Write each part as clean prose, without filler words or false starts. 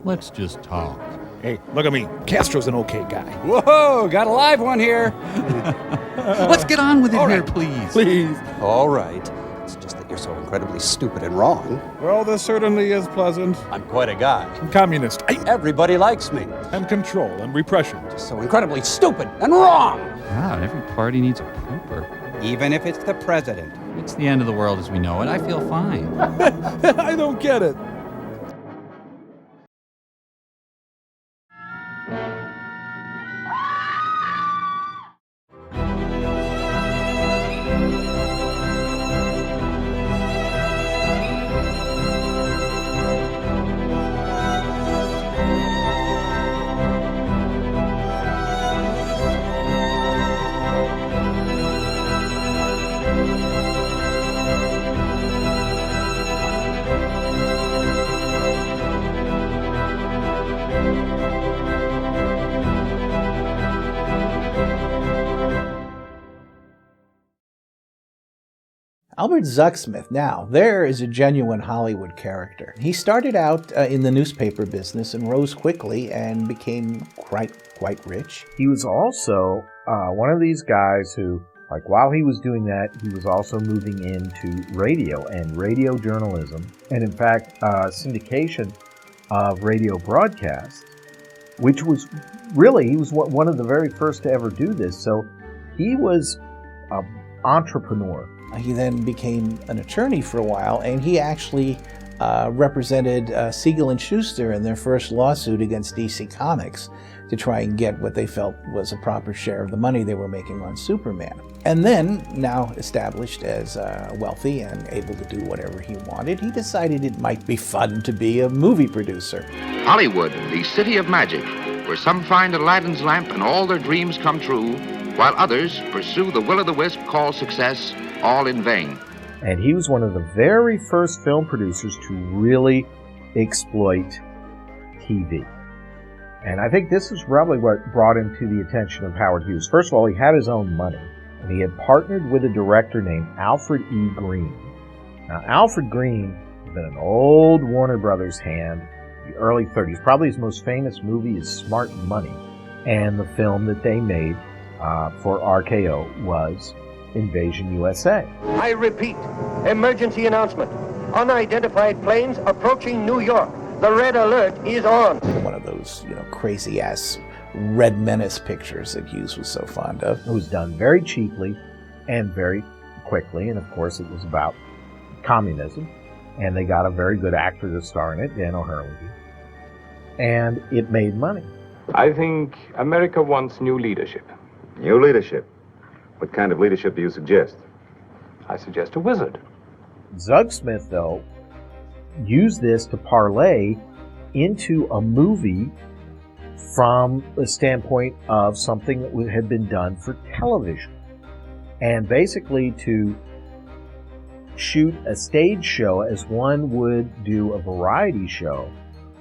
Let's just talk. Hey, look at me. Castro's an okay guy. Whoa, got a live one here. Let's get on with it All here, right. please. Please. All right. It's just that you're so incredibly stupid and wrong. Well, this certainly is pleasant. I'm quite a guy. I'm communist. Everybody likes me. And control and repression. Just so incredibly stupid and wrong. Wow, every party needs a pooper. Even if it's the president. It's the end of the world as we know it. I feel fine. I don't get it. Albert Zugsmith, now, there is a genuine Hollywood character. He started out in the newspaper business and rose quickly and became quite rich. He was also one of these guys who, like, while he was doing that, he was also moving into radio and radio journalism, and in fact, syndication of radio broadcasts, which was really, he was one of the very first to ever do this. So he was an entrepreneur. He then became an attorney for a while, and he actually represented Siegel and Schuster in their first lawsuit against DC Comics to try and get what they felt was a proper share of the money they were making on Superman. And then, now established as wealthy and able to do whatever he wanted, he decided it might be fun to be a movie producer. Hollywood, the city of magic, where some find Aladdin's lamp and all their dreams come true, while others pursue the will-o'-the-wisp called success, all in vain. And he was one of the very first film producers to really exploit TV. And I think this is probably what brought him to the attention of Howard Hughes. First of all, he had his own money, and he had partnered with a director named Alfred E. Green. Now, Alfred Green had been an old Warner Brothers hand in the early 30s. Probably his most famous movie is Smart Money, and the film that they made for RKO was Invasion USA. I repeat, emergency announcement. Unidentified planes approaching New York. The red alert is on. One of those, crazy-ass Red Menace pictures that Hughes was so fond of. It was done very cheaply and very quickly, and of course it was about communism, and they got a very good actor to star in it, Dan O'Herlihy, and it made money. I think America wants new leadership. New leadership? What kind of leadership do you suggest? I suggest a wizard. Zugsmith, though, used this to parlay into a movie from the standpoint of something that had been done for television. And basically to shoot a stage show as one would do a variety show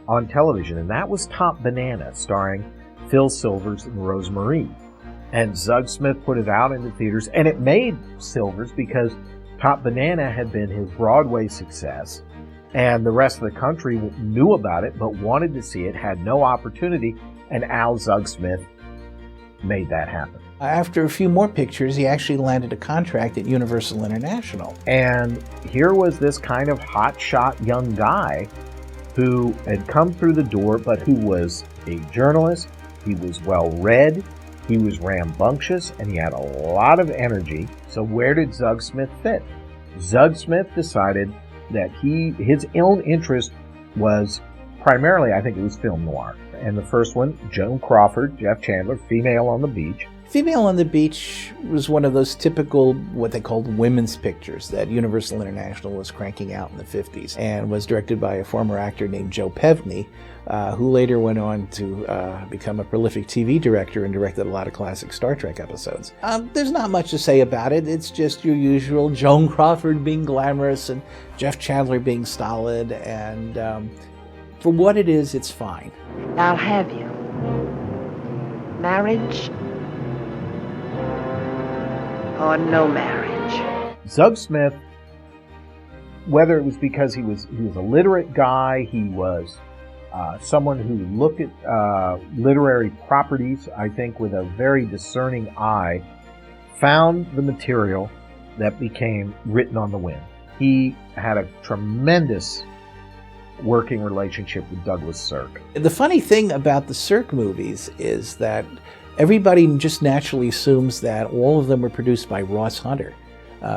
on television. And that was Top Banana, starring Phil Silvers and Rose Marie. And Zugsmith put it out into theaters, and it made Silvers because Top Banana had been his Broadway success, and the rest of the country knew about it but wanted to see it, had no opportunity, and Al Zugsmith made that happen. After a few more pictures, he actually landed a contract at Universal International. And here was this kind of hotshot young guy who had come through the door, but who was a journalist, he was well-read, he was rambunctious, and he had a lot of energy. So where did Zugsmith fit? Zugsmith decided that his own interest was primarily, I think it was film noir. And the first one, Joan Crawford, Jeff Chandler, Female on the Beach. Female on the Beach was one of those typical, what they called women's pictures that Universal International was cranking out in the 50s, and was directed by a former actor named Joe Pevney, who later went on to become a prolific TV director and directed a lot of classic Star Trek episodes. There's not much to say about it. It's just your usual Joan Crawford being glamorous and Jeff Chandler being stolid, and for what it is, it's fine. I'll have you. Marriage or no marriage. Zugsmith, whether it was because he was a literate guy, he was someone who looked at literary properties, I think, with a very discerning eye, found the material that became Written on the Wind. He had a tremendous working relationship with Douglas Sirk. The funny thing about the Sirk movies is that everybody just naturally assumes that all of them were produced by Ross Hunter,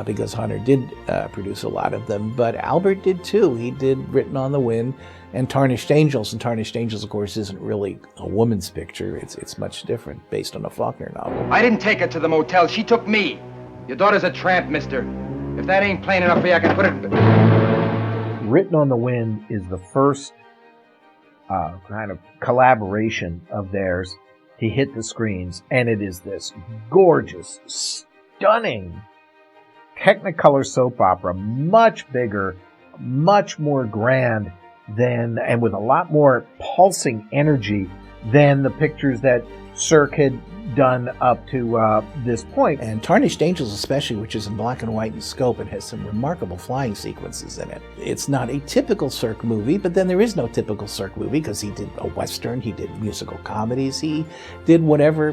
because Hunter did produce a lot of them, but Albert did too. He did Written on the Wind and Tarnished Angels, and Tarnished Angels, of course, isn't really a woman's picture. It's much different, based on a Faulkner novel. I didn't take her to the motel. She took me. Your daughter's a tramp, mister. If that ain't plain enough for you, I can put it... Written on the Wind is the first kind of collaboration of theirs to hit the screens, and it is this gorgeous, stunning Technicolor soap opera, much bigger, much more grand than, and with a lot more pulsing energy than the pictures that Sirk had done up to this point. And Tarnished Angels especially, which is in black and white in scope and has some remarkable flying sequences in it. It's not a typical Sirk movie, but then there is no typical Sirk movie because he did a Western, he did musical comedies, he did whatever,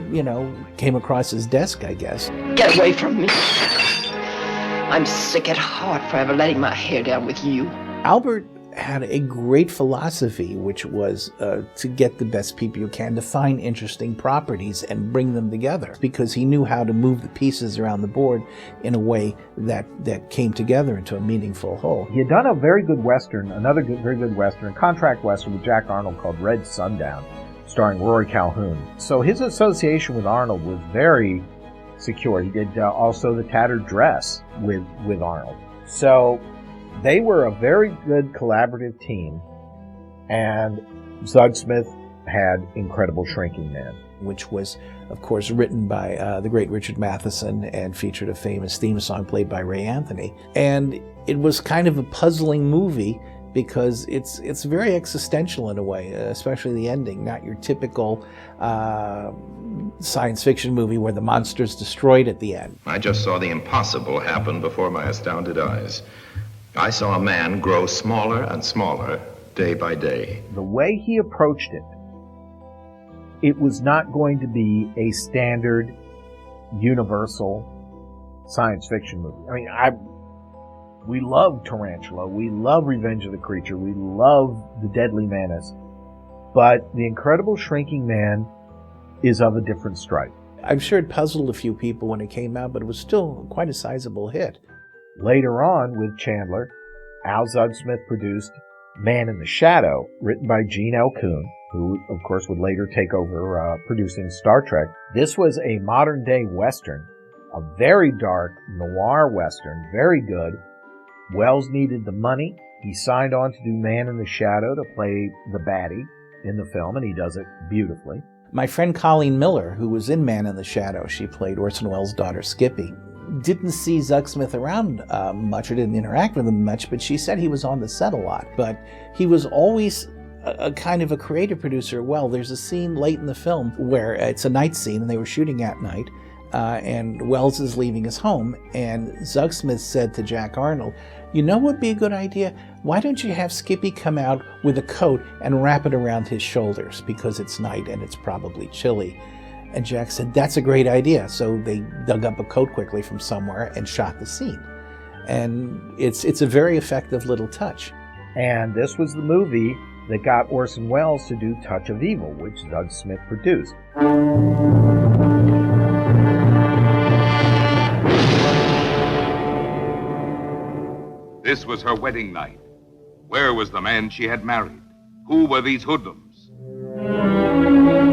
came across his desk, I guess. Get away from me. I'm sick at heart for ever letting my hair down with you. Albert had a great philosophy, which was to get the best people you can, to find interesting properties and bring them together, because he knew how to move the pieces around the board in a way that came together into a meaningful whole. He had done a very good Western, very good Western, contract Western with Jack Arnold called Red Sundown, starring Rory Calhoun. So his association with Arnold was very secure. He did also The Tattered Dress with Arnold. So they were a very good collaborative team, and Zugsmith had Incredible Shrinking Man, which was, of course, written by the great Richard Matheson and featured a famous theme song played by Ray Anthony. And it was kind of a puzzling movie because it's very existential in a way, especially the ending. Not your typical science fiction movie where the monster's destroyed at the end. I just saw the impossible happen before my astounded eyes. I saw a man grow smaller and smaller day by day. The way he approached it, it was not going to be a standard universal science fiction movie. I mean, we love Tarantula, we love Revenge of the Creature, we love The Deadly Menace, but The Incredible Shrinking Man is of a different stripe. I'm sure it puzzled a few people when it came out, but it was still quite a sizable hit. Later on, with Chandler, Al Zugsmith produced Man in the Shadow, written by Gene L. Coon, who, of course, would later take over producing Star Trek. This was a modern-day Western, a very dark noir Western, very good. Wells needed the money. He signed on to do Man in the Shadow to play the baddie in the film, and he does it beautifully. My friend Colleen Miller, who was in Man in the Shadow, she played Orson Welles' daughter Skippy, didn't see Zugsmith around much or didn't interact with him much, but she said he was on the set a lot. But he was always a kind of a creative producer. Well, there's a scene late in the film where it's a night scene and they were shooting at night, and Wells is leaving his home, and Zugsmith said to Jack Arnold, "You know what would be a good idea? Why don't you have Skippy come out with a coat and wrap it around his shoulders because it's night and it's probably chilly." And Jack said, "That's a great idea." So they dug up a coat quickly from somewhere and shot the scene. And it's a very effective little touch. And this was the movie that got Orson Welles to do Touch of Evil, which Zugsmith produced. This was her wedding night. Where was the man she had married? Who were these hoodlums?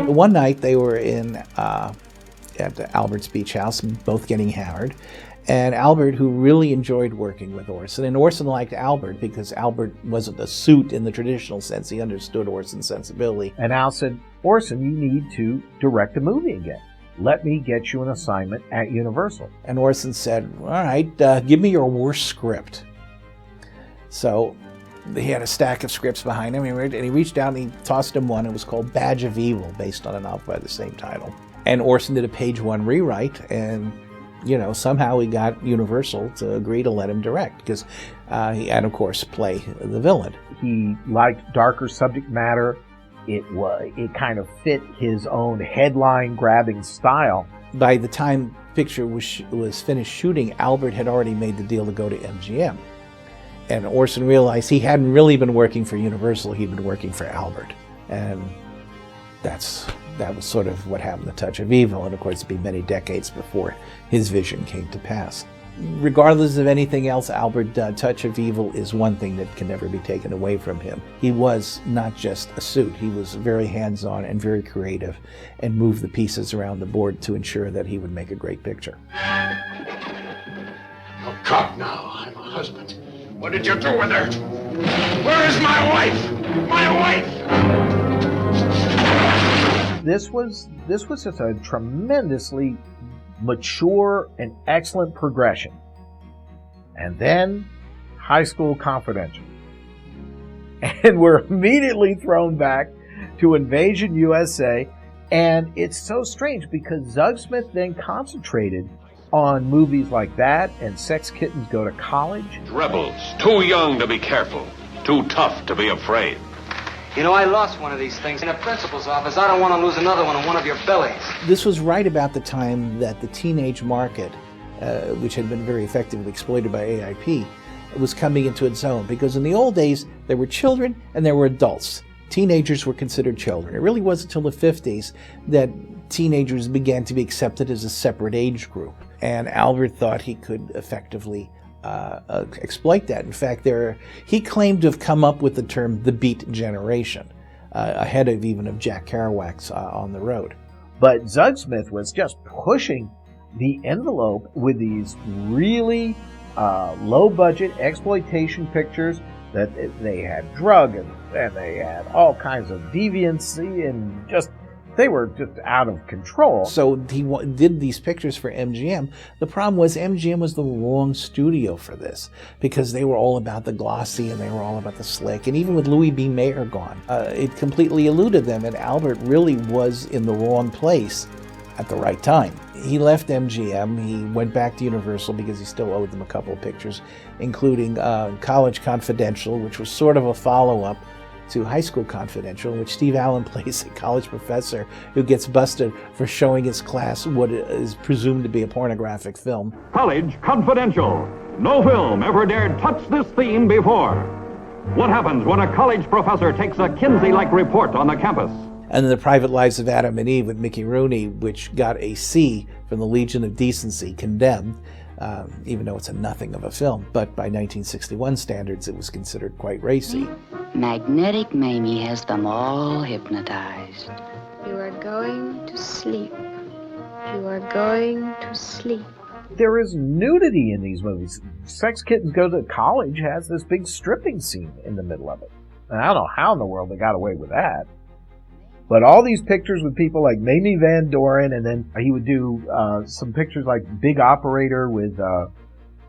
One night they were at Albert's beach house, both getting hammered. And Albert, who really enjoyed working with Orson, and Orson liked Albert because Albert wasn't a suit in the traditional sense. He understood Orson's sensibility. And Al said, "Orson, you need to direct a movie again. Let me get you an assignment at Universal." And Orson said, "All right, give me your worst script." So he had a stack of scripts behind him, and he reached out and he tossed him one. It was called Badge of Evil, based on a novel by the same title. And Orson did a page one rewrite, and somehow he got Universal to agree to let him direct, because and of course play the villain. He liked darker subject matter. It kind of fit his own headline-grabbing style. By the time picture was finished shooting, Albert had already made the deal to go to MGM. And Orson realized he hadn't really been working for Universal, he'd been working for Albert. And that was sort of what happened to Touch of Evil, and of course it'd be many decades before his vision came to pass. Regardless of anything else, Albert, Touch of Evil is one thing that can never be taken away from him. He was not just a suit, he was very hands-on and very creative, and moved the pieces around the board to ensure that he would make a great picture. Oh, God, now, I'm a husband. What did you do with her? Where is my wife? My wife! This was just a tremendously mature and excellent progression. And then High School Confidential. And we're immediately thrown back to Invasion USA. And it's so strange because Zugsmith then concentrated on movies like that and Sex Kittens Go to College. Rebels, too young to be careful, too tough to be afraid. I lost one of these things in a principal's office. I don't want to lose another one in one of your bellies. This was right about the time that the teenage market, which had been very effectively exploited by AIP, was coming into its own. Because in the old days, there were children and there were adults. Teenagers were considered children. It really wasn't until the 50s that teenagers began to be accepted as a separate age group. And Albert thought he could effectively exploit that. In fact, he claimed to have come up with the term the Beat Generation, ahead of even of Jack Kerouac's On the Road. But Zugsmith was just pushing the envelope with these really low-budget exploitation pictures that they had drug and they had all kinds of deviancy and they were just out of control. So he did these pictures for MGM. The problem was MGM was the wrong studio for this because they were all about the glossy and they were all about the slick. And even with Louis B. Mayer gone, it completely eluded them. And Albert really was in the wrong place at the right time. He left MGM. He went back to Universal because he still owed them a couple of pictures, including College Confidential, which was sort of a follow-up to High School Confidential, in which Steve Allen plays a college professor who gets busted for showing his class what is presumed to be a pornographic film. College Confidential. No film ever dared touch this theme before. What happens when a college professor takes a Kinsey-like report on the campus? And then The Private Lives of Adam and Eve with Mickey Rooney, which got a C from the Legion of Decency, condemned, even though it's a nothing of a film. But by 1961 standards, it was considered quite racy. Magnetic Mamie has them all hypnotized. You are going to sleep. You are going to sleep. There is nudity in these movies. Sex Kittens Go to College has this big stripping scene in the middle of it. And I don't know how in the world they got away with that. But all these pictures with people like Mamie Van Doren, and then he would do some pictures like Big Operator with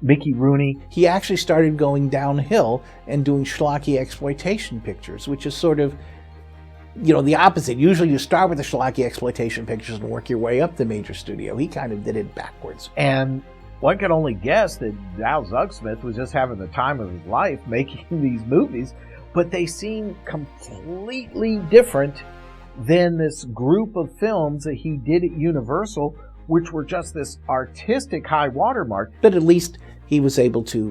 Mickey Rooney. He actually started going downhill and doing schlocky exploitation pictures, which is sort of, the opposite. Usually you start with the schlocky exploitation pictures and work your way up the major studio. He kind of did it backwards. And one can only guess that Al Zugsmith was just having the time of his life making these movies, but they seem completely different than this group of films that he did at Universal, which were just this artistic high watermark. But at least he was able to,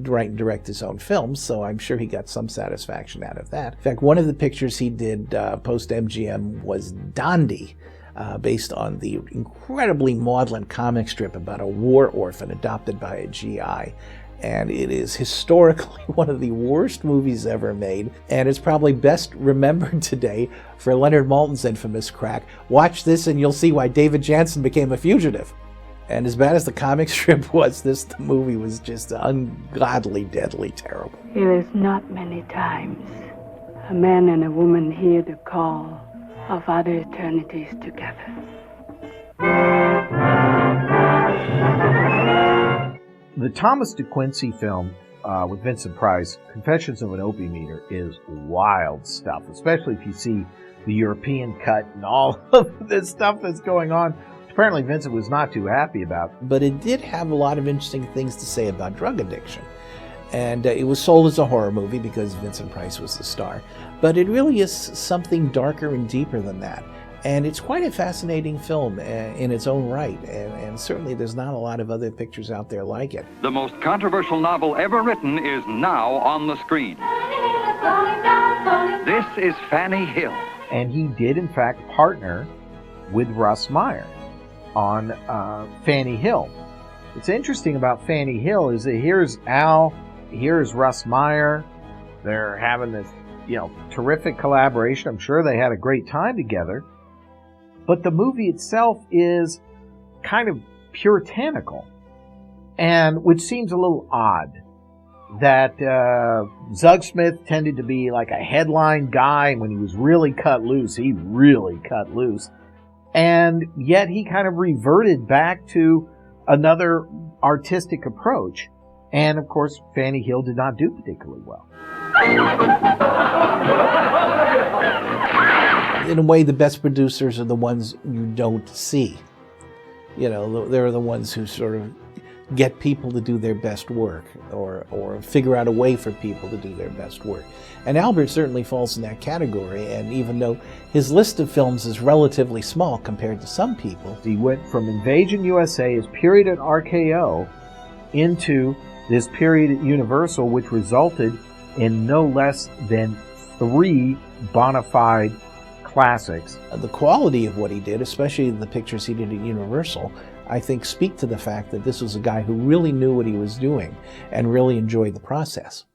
write and direct his own films, so I'm sure he got some satisfaction out of that. In fact, one of the pictures he did post-MGM was Dondi, based on the incredibly maudlin comic strip about a war orphan adopted by a GI. And it is historically one of the worst movies ever made, and it's probably best remembered today for Leonard Maltin's infamous crack. Watch this and you'll see why David Jansen became a fugitive. And as bad as the comic strip was, the movie was just ungodly, deadly terrible. It is not many times a man and a woman hear the call of other eternities together. The Thomas De Quincey film with Vincent Price, Confessions of an Opium Eater, is wild stuff, especially if you see the European cut and all of this stuff that's going on apparently Vincent was not too happy about. But it did have a lot of interesting things to say about drug addiction. And it was sold as a horror movie because Vincent Price was the star. But it really is something darker and deeper than that. And it's quite a fascinating film in its own right. And certainly there's not a lot of other pictures out there like it. The most controversial novel ever written is now on the screen. This is Fanny Hill. And he did, in fact, partner with Russ Meyer on Fanny Hill. What's interesting about Fanny Hill is that here's Al, here's Russ Meyer. They're having this, terrific collaboration. I'm sure they had a great time together. But the movie itself is kind of puritanical, and which seems a little odd. That Zugsmith tended to be like a headline guy, and when he was really cut loose, he really cut loose. And yet he kind of reverted back to another artistic approach. And of course, Fanny Hill did not do particularly well. In a way, the best producers are the ones you don't see. They're the ones who sort of get people to do their best work, or figure out a way for people to do their best work. And Albert certainly falls in that category, and even though his list of films is relatively small compared to some people. He went from Invasion USA, his period at RKO, into this period at Universal, which resulted in no less than 3 bona fide classics. The quality of what he did, especially the pictures he did at Universal, I think speak to the fact that this was a guy who really knew what he was doing and really enjoyed the process.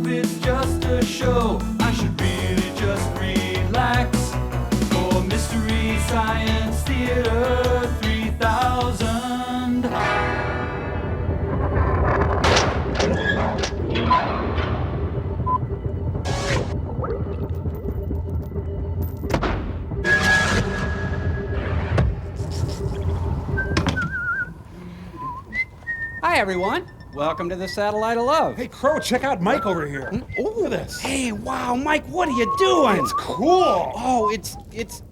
It's just a show. I should really just relax. For Mystery Science Theater 3000. Hi, everyone. Welcome to the Satellite of Love. Hey, Crow, check out Mike over here. Look at this. Hey, wow, Mike, what are you doing? It's cool. Oh, it's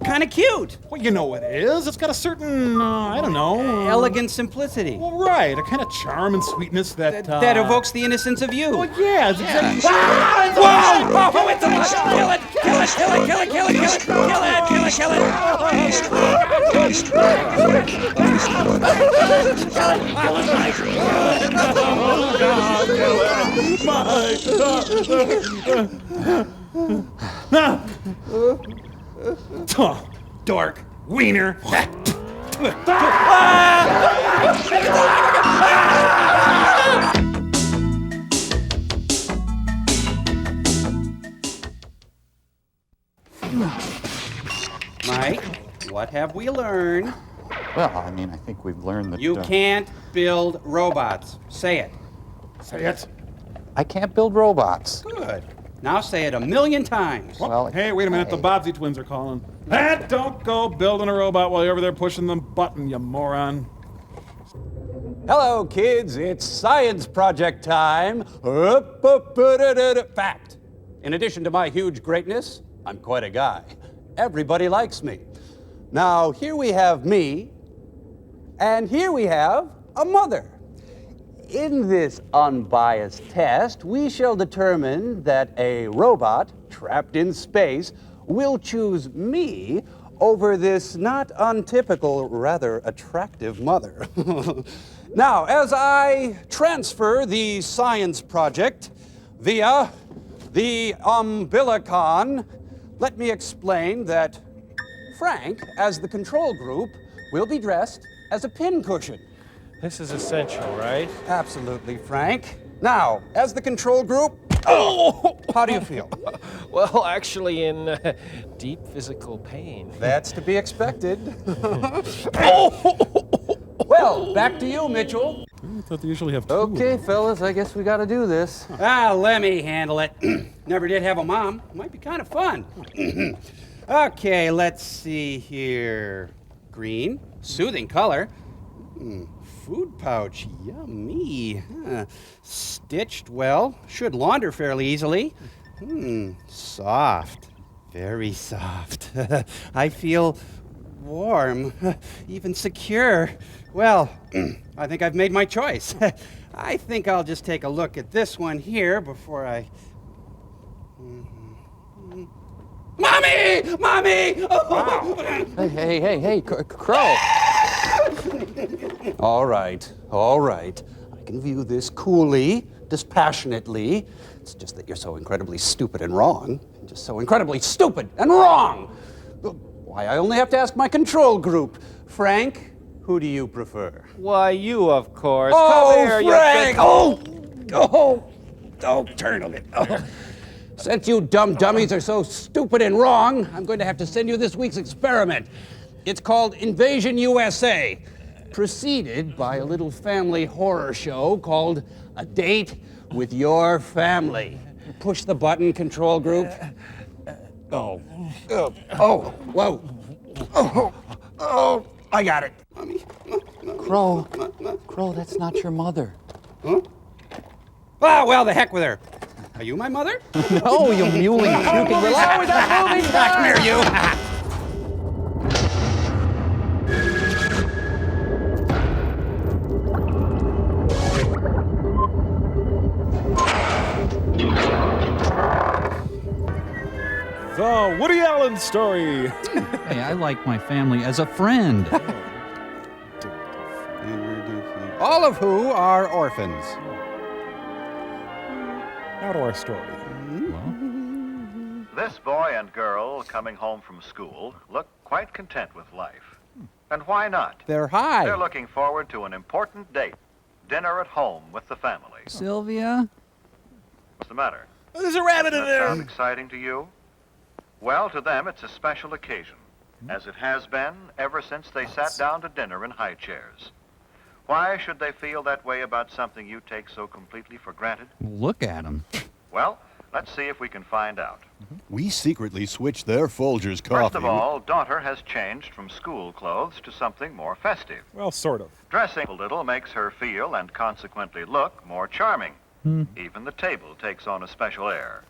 kind of cute. Well, you know what it is. It's got a certain, I don't know. Elegant simplicity. Well, right. A kind of charm and sweetness that... that evokes the innocence of you. Well, yeah. It's exactly... Whoa! Oh, it's a kill it! Kill it! Kill it! Kill it! Kill it! Kill it! Kill it! Kill it! Kill it! Oh, dork. Wiener. Mike, what have we learned? Well, I mean, I think we've learned that... You can't build robots. Say it. Say it. I can't build robots. Good. Now say it 1,000,000 times. Well, Hey, wait a minute. The Bobbsey twins are calling. Don't go building a robot while you're over there pushing the button, you moron. Hello, kids. It's science project time. Fact. In addition to my huge greatness, I'm quite a guy. Everybody likes me. Now, here we have me, and here we have a mother. In this unbiased test, we shall determine that a robot trapped in space will choose me over this not untypical, rather attractive mother. Now, as I transfer the science project via the umbilicon, let me explain that Frank, as the control group, will be dressed as a pincushion. This is essential, right? Absolutely, Frank. Now, as the control group, how do you feel? Well, actually in deep physical pain. That's to be expected. Well, back to you, Mitchell. I thought they usually have two. Okay, fellas, I guess we gotta do this. Let me handle it. Never did have a mom. Might be kind of fun. Okay, let's see here. Green, soothing color. Food pouch, yummy. Stitched well, should launder fairly easily. Soft, very soft. I feel warm, even secure. Well, I think I've made my choice. I think I'll just take a look at this one here before I... Mommy! Mommy! Hey, Crow. All right. I can view this coolly, dispassionately. It's just that you're so incredibly stupid and wrong. Just so incredibly stupid and wrong. Why, I only have to ask my control group. Frank, who do you prefer? Why, you, of course. Oh, Come here, Frank! Oh, turn on it. Since you dumb dummies are so stupid and wrong, I'm going to have to send you this week's experiment. It's called Invasion USA, preceded by a little family horror show called A Date with Your Family. Push the button, control group. Whoa. I got it. Crow, that's not your mother. Huh? Ah, well, the heck with her. Are you my mother? No, you mewling, puking. Relax. Come here, you. The Woody Allen story. Hey, I like my family as a friend. All of who are orphans. Now to our story. This boy and girl coming home from school look quite content with life. And why not? They're high. They're looking forward to an important date. Dinner at home with the family. Sylvia? What's the matter? There's a rabbit in Does that there. sound exciting to you? Well, to them it's a special occasion, as it has been ever since they sat down to dinner in high chairs. Why should they feel that way about something you take so completely for granted? Look at him. Well, let's see if we can find out. We secretly switched their Folgers coffee. First of all, daughter has changed from school clothes to something more festive. Well, sort of. Dressing a little makes her feel and consequently look more charming. Even the table takes on a special air.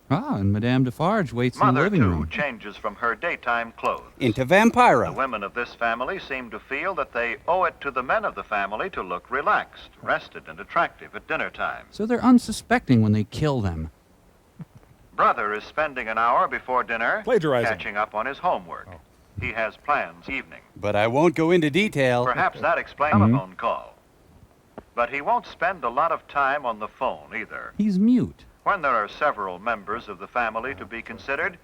Ah, and Madame Defarge waits in the Mother, living too, room. changes from her daytime clothes. Into Vampira. The women of this family seem to feel that they owe it to the men of the family to look relaxed, rested, and attractive at dinner time. So they're unsuspecting when they kill them. Brother is spending an hour before dinner Plagiarizing. catching up on his homework. He has plans this evening. But I won't go into detail. Perhaps that explains a telephone call. But he won't spend a lot of time on the phone either. He's mute. When there are several members of the family to be considered,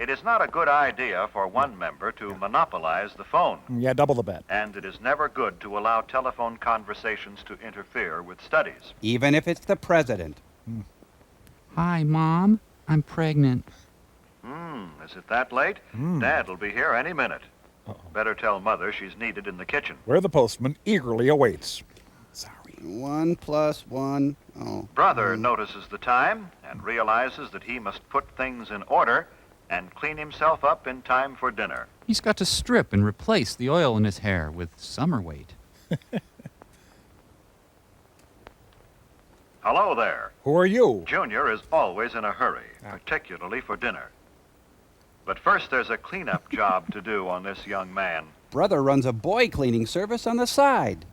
it is not a good idea for one member to monopolize the phone. Yeah, double the bet. And it is never good to allow telephone conversations to interfere with studies. Even if it's the president. Hi, Mom. I'm pregnant. Is it that late? Dad'll be here any minute. Better tell Mother she's needed in the kitchen. Where the postman eagerly awaits. Sorry. 1 + 1. Oh. Brother notices the time and realizes that he must put things in order and clean himself up in time for dinner. He's got to strip and replace the oil in his hair with summer weight. Hello there. Who are you? Junior is always in a hurry, particularly for dinner. But first there's a cleanup job to do on this young man. Brother runs a boy cleaning service on the side.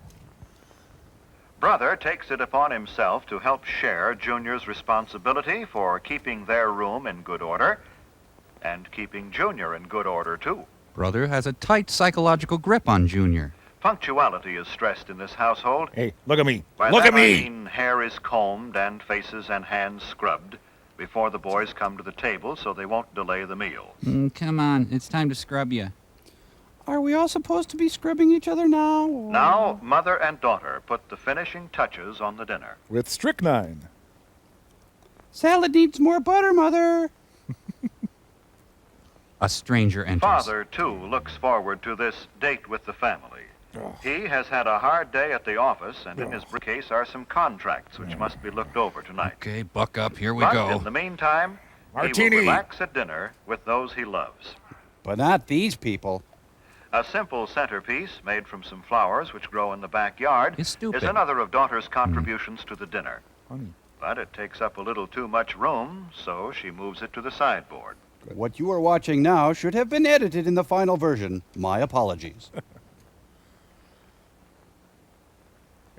Brother takes it upon himself to help share Junior's responsibility for keeping their room in good order and keeping Junior in good order, too. Brother has a tight psychological grip on Junior. Punctuality is stressed in this household. Hey, look at me. By Look that at me! I mean hair is combed and faces and hands scrubbed before the boys come to the table so they won't delay the meal. Come on, it's time to scrub you. Are we all supposed to be scrubbing each other now? Or... Now, mother and daughter put the finishing touches on the dinner. With strychnine. Salad needs more butter, Mother. A stranger enters. Father, too, looks forward to this date with the family. He has had a hard day at the office, and in his briefcase are some contracts which must be looked over tonight. Okay, buck up. Here we But go. in the meantime, Martini. he will relax at dinner with those he loves. But not these people. A simple centerpiece made from some flowers which grow in the backyard It's stupid. is another of daughter's contributions to the dinner. Honey. But it takes up a little too much room, so she moves it to the sideboard. What you are watching now should have been edited in the final version. My apologies.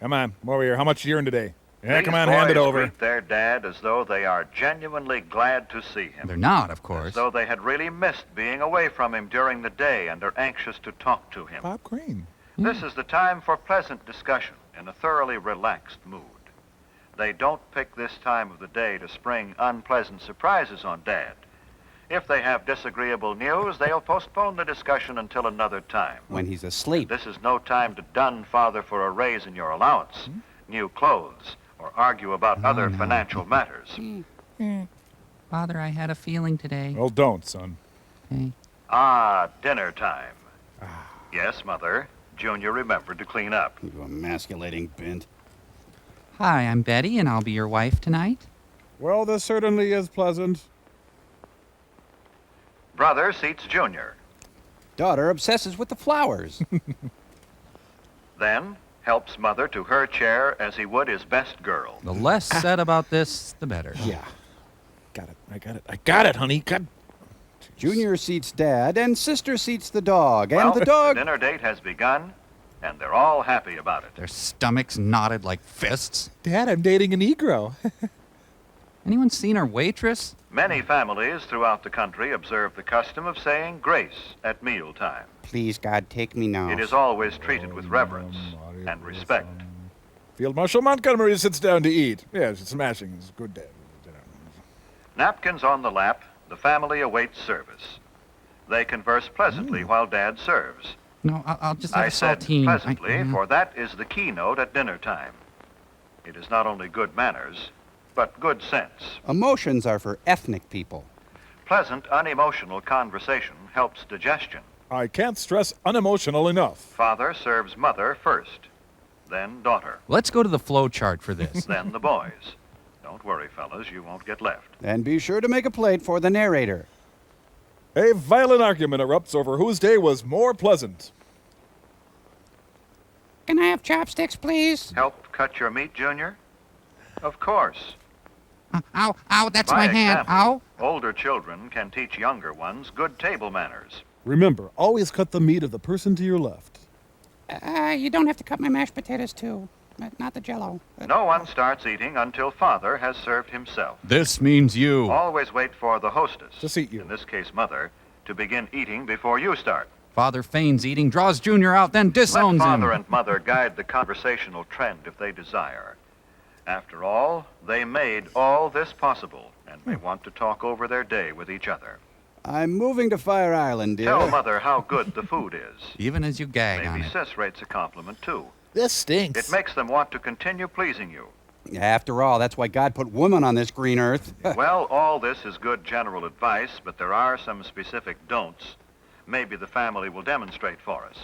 Come on, come over here. How much did you earn today? Yeah, These come on, hand it boys over. greet their dad as though they are genuinely glad to see him. They're not, of As course. though they had really missed being away from him during the day and are anxious to talk to him. Pop cream. This is the time for pleasant discussion in a thoroughly relaxed mood. They don't pick this time of the day to spring unpleasant surprises on Dad. If they have disagreeable news, they'll postpone the discussion until another time. When he's asleep. This is no time to dun Father for a raise in your allowance, new clothes, or argue about other financial matters. Father, I had a feeling today. Well, don't, son. Okay. Dinner time. Yes, Mother. Junior remembered to clean up. You emasculating bint. Hi, I'm Betty, and I'll be your wife tonight. Well, this certainly is pleasant. Brother seats Junior. Daughter obsesses with the flowers. Then helps Mother to her chair as he would his best girl. The less said about this, the better. Yeah. Got it. I got it. I got it, honey. God. Junior seats Dad, and Sister seats the dog, and Well, the dog... The dinner date has begun, and they're all happy about it. Their stomachs knotted like fists. Dad, I'm dating a Negro. Anyone seen our waitress? Many families throughout the country observe the custom of saying grace at mealtime. Please, God, take me now. It is always treated with reverence and respect. Field Marshal Montgomery sits down to eat. Yes, it's smashing. It's a good day. Napkins on the lap, the family awaits service. They converse pleasantly while Dad serves. No, I'll just have I a said saltine. pleasantly, for that is the keynote at dinner time. It is not only good manners, but good sense. Emotions are for ethnic people. Pleasant, unemotional conversation helps digestion. I can't stress unemotional enough. Father serves Mother first, then daughter, Let's go to the flow chart for this. then the boys. Don't worry, fellas, you won't get left. And be sure to make a plate for the narrator. A violent argument erupts over whose day was more pleasant. Can I have chopsticks, please? Help cut your meat, Junior? Of course. Ow, ow, that's By my hand. example, Ow. Older children can teach younger ones good table manners. Remember, always cut the meat of the person to your left. You don't have to cut my mashed potatoes, too. But not the Jell-O. No one starts eating until Father has served himself. This means you. Always wait for the hostess, to seat you. In this case Mother, to begin eating before you start. Father feigns eating, draws Junior out, then disowns Let him. Father and Mother guide the conversational trend if they desire. After all, they made all this possible, and they want to talk over their day with each other. I'm moving to Fire Island, dear. Tell Mother how good the food is. Even as you gag on Maybe it. Sis rates a compliment, too. This stinks. It makes them want to continue pleasing you. After all, that's why God put women on this green earth. Well, all this is good general advice, but there are some specific don'ts. Maybe the family will demonstrate for us.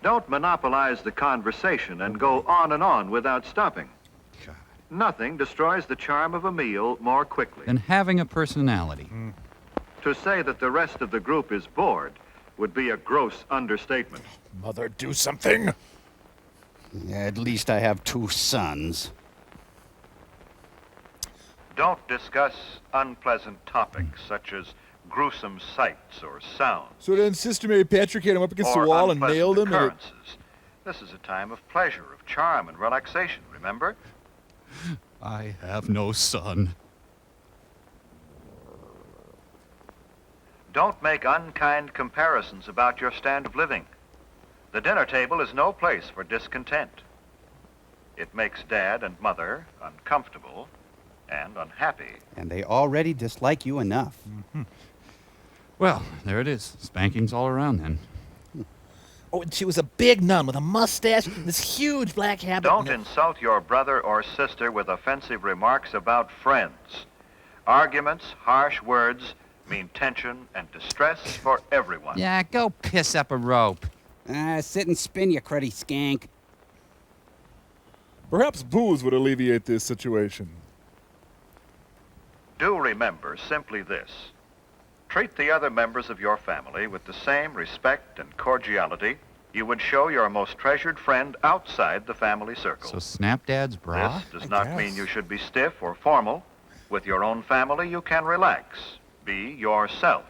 Don't monopolize the conversation and go on without stopping. Nothing destroys the charm of a meal more quickly. And having a personality. To say that the rest of the group is bored would be a gross understatement. Mother, do something. At least I have 2 sons. Don't discuss unpleasant topics such as gruesome sights or sounds. So then Sister Mary Patrick hit him up against the or wall and unpleasant nailed him. Occurrences. This is a time of pleasure, of charm and relaxation, remember? I have no son. Don't make unkind comparisons about your stand of living. The dinner table is no place for discontent. It makes Dad and Mother uncomfortable and unhappy. And they already dislike you enough. Well, there it is. Spankings all around then. Oh, and she was a big nun with a mustache, this huge black habit. Don't insult your brother or sister with offensive remarks about friends. Arguments, harsh words mean tension and distress for everyone. Yeah, go piss up a rope. Sit and spin, you cruddy skank. Perhaps booze would alleviate this situation. Do remember simply this. Treat the other members of your family with the same respect and cordiality you would show your most treasured friend outside the family circle. So snap Dad's bra? This does not mean you should be stiff or formal. With your own family, you can relax. Be yourself.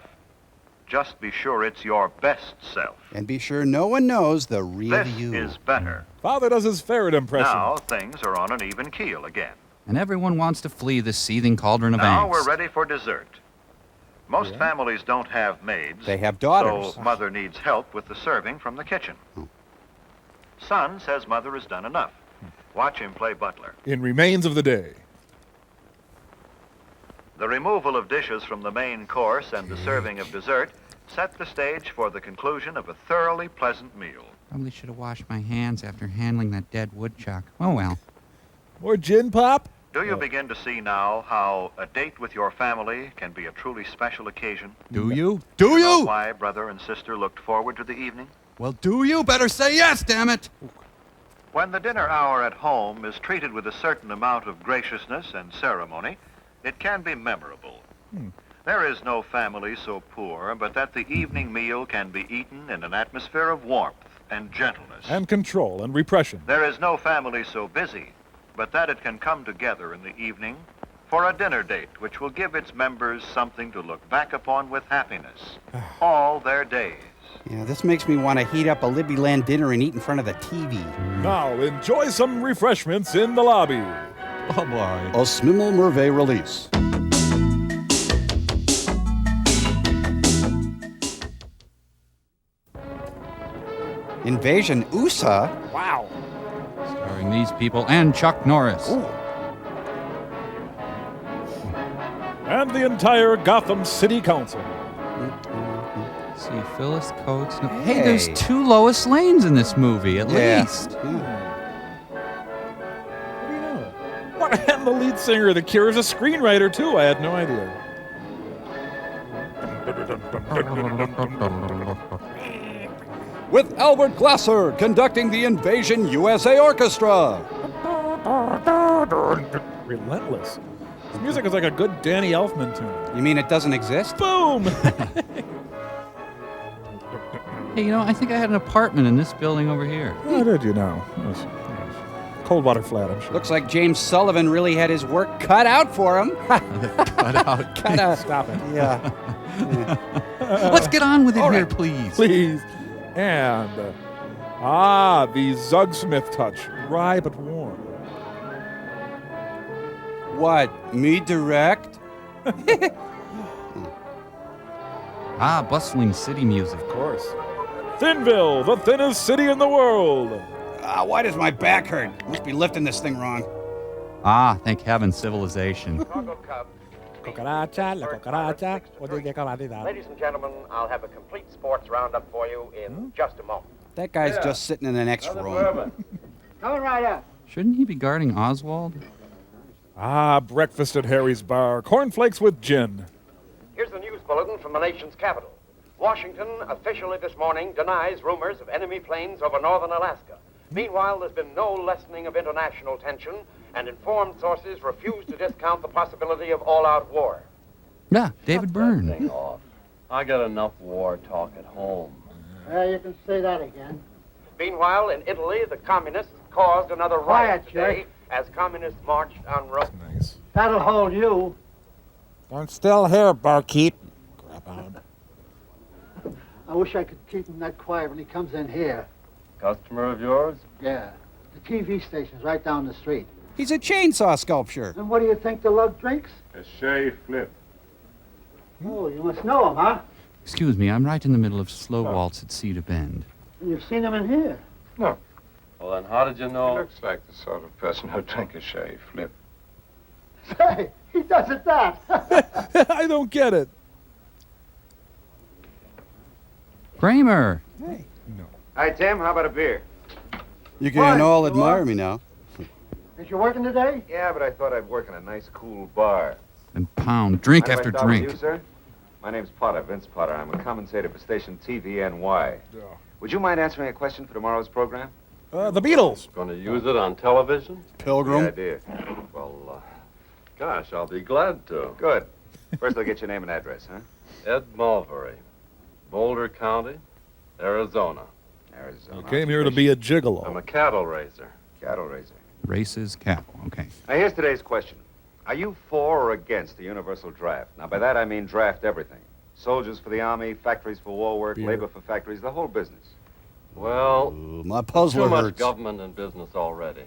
Just be sure it's your best self. And be sure no one knows the real This you. is better. Father does his ferret impression. Now things are on an even keel again. And everyone wants to flee this seething cauldron of Now angst. we're ready for dessert. Most families don't have maids. They have daughters. So Mother needs help with the serving from the kitchen. Son says Mother has done enough. Watch him play butler. In Remains of the Day. The removal of dishes from the main course and the serving of dessert set the stage for the conclusion of a thoroughly pleasant meal. Probably should have washed my hands after handling that dead woodchuck. Oh well. More gin pop? Do you begin to see now how a date with your family can be a truly special occasion? Do you? Do you know why brother and sister looked forward to the evening? Well, do you? Better say yes, damn it! When the dinner hour at home is treated with a certain amount of graciousness and ceremony, it can be memorable. There is no family so poor but that the evening meal can be eaten in an atmosphere of warmth and gentleness. And control and repression. There is no family so busy but that it can come together in the evening for a dinner date which will give its members something to look back upon with happiness all their days. Yeah, this makes me want to heat up a Libby Land dinner and eat in front of the TV. Now enjoy some refreshments in the lobby. Oh boy. A Smimmel Merve release. Invasion USA? Wow. Starring these people and Chuck Norris. Ooh. And the entire Gotham City Council. See, Phyllis Coates. Hey, there's 2 Lois Lanes in this movie, at least. What? And the lead singer of The Cure is a screenwriter, too. I had no idea. With Albert Glasser conducting the Invasion USA Orchestra. Relentless. His music is like a good Danny Elfman tune. You mean it doesn't exist? Boom! Hey, you know, I think I had an apartment in this building over here. Oh, did you know? Yes. Coldwater Flat, I'm sure. Looks like James Sullivan really had his work cut out for him. Cut out. Cut out. Stop it. Yeah. Let's get on with it All here, right. please. Please. And, the Zugsmith touch. Dry but warm. What? Me direct? Bustling city music. Of course. Thinville, the thinnest city in the world. Why does my back hurt? Must be lifting this thing wrong. Thank heaven, civilization. Cucaracha, la cucaracha. Ladies and gentlemen, I'll have a complete sports roundup for you in just a moment. That guy's just sitting in the next room. Coming right up. Shouldn't he be guarding Oswald? Breakfast at Harry's Bar. Cornflakes with gin. Here's the news bulletin from the nation's capital. Washington officially this morning denies rumors of enemy planes over northern Alaska. Meanwhile, there's been no lessening of international tension, and informed sources refuse to discount the possibility of all-out war. Yeah, David Byrne. I got enough war talk at home. You can say that again. Meanwhile, in Italy, the communists caused another riot today as communists marched on Rome. Nice. That'll hold you. I'm still here, barkeep. Grab on. I wish I could keep him that quiet when he comes in here. Customer of yours? Yeah. The TV station's right down the street. He's a chainsaw sculpture. And what do you think the lug drinks? A Shea Flip. Oh, you must know him, huh? Excuse me, I'm right in the middle of Slow Waltz at Cedar Bend. And you've seen him in here. No. Well, then how did you know? He looks like the sort of person who'd drink a Shea Flip. Say, he does it that. I don't get it. Kramer. Hey. No. Hi, Tim. How about a beer? You can all admire me now. Is you working today? Yeah, but I thought I'd work in a nice, cool bar. And pound drink Mind if after I stop with drink. You, sir? My name's Potter, Vince Potter. I'm a commentator for station TVNY. Would you mind answering a question for tomorrow's program? The Beatles. Going to use it on television? Pilgrim. Good idea. Well, gosh, I'll be glad to. Good. First, I'll get your name and address, huh? Ed Mulvery, Boulder County, Arizona. Arizona. I came here to be a gigolo. I'm a cattle raiser. Cattle raiser. Races cattle. Okay. Now, here's today's question. Are you for or against the universal draft? Now, by that I mean draft everything. Soldiers for the army, factories for war work, labor for factories, the whole business. Well, my puzzler too much hurts. government and business already.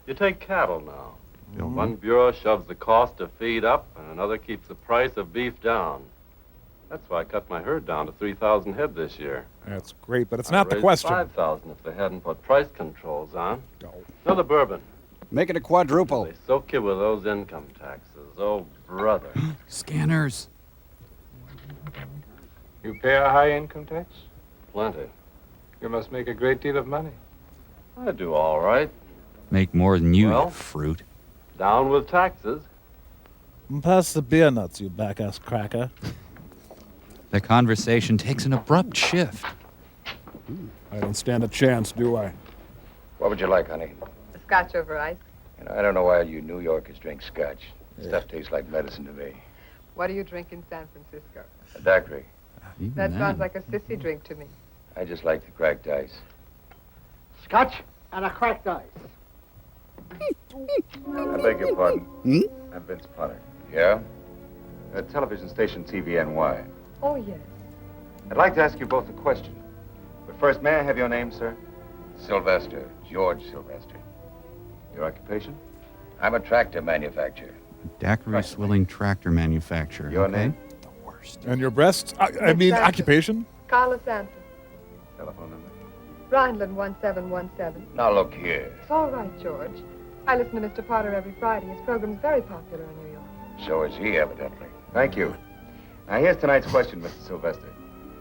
You take cattle now. One bureau shoves the cost of feed up, and another keeps the price of beef down. That's why I cut my herd down to 3,000 head this year. That's great, but it's not the I'd raise question. 5,000 if they hadn't put price controls on. Another bourbon. Make it a quadruple. They soak you with those income taxes. Oh, brother. Scanners. You pay a high income tax? Plenty. You must make a great deal of money. I do all right. Make more than you, Well? you fruit. Down with taxes. Pass the beer nuts, you back-ass cracker. The conversation takes an abrupt shift. I don't stand a chance, do I? What would you like, honey? A scotch over ice. You know, I don't know why you New Yorkers drink scotch. Stuff tastes like medicine to me. What do you drink in San Francisco? A daiquiri. That sounds like a sissy drink to me. I just like the cracked ice. Scotch and a cracked ice. I beg your pardon. I'm Vince Potter. Yeah? Television station TVNY. Oh, yes. I'd like to ask you both a question. But first, may I have your name, sir? Sylvester. George Sylvester. Your occupation? I'm a tractor manufacturer. Daiquiri swilling tractor manufacturer. Your okay? name? And your breasts? I mean, Sanford. occupation? Carla Sanford. Telephone number? Rhineland 1717. Now look here. It's all right, George. I listen to Mr. Potter every Friday. His program's very popular in New York. So is he, evidently. Thank you. Now, here's tonight's question, Mr. Sylvester.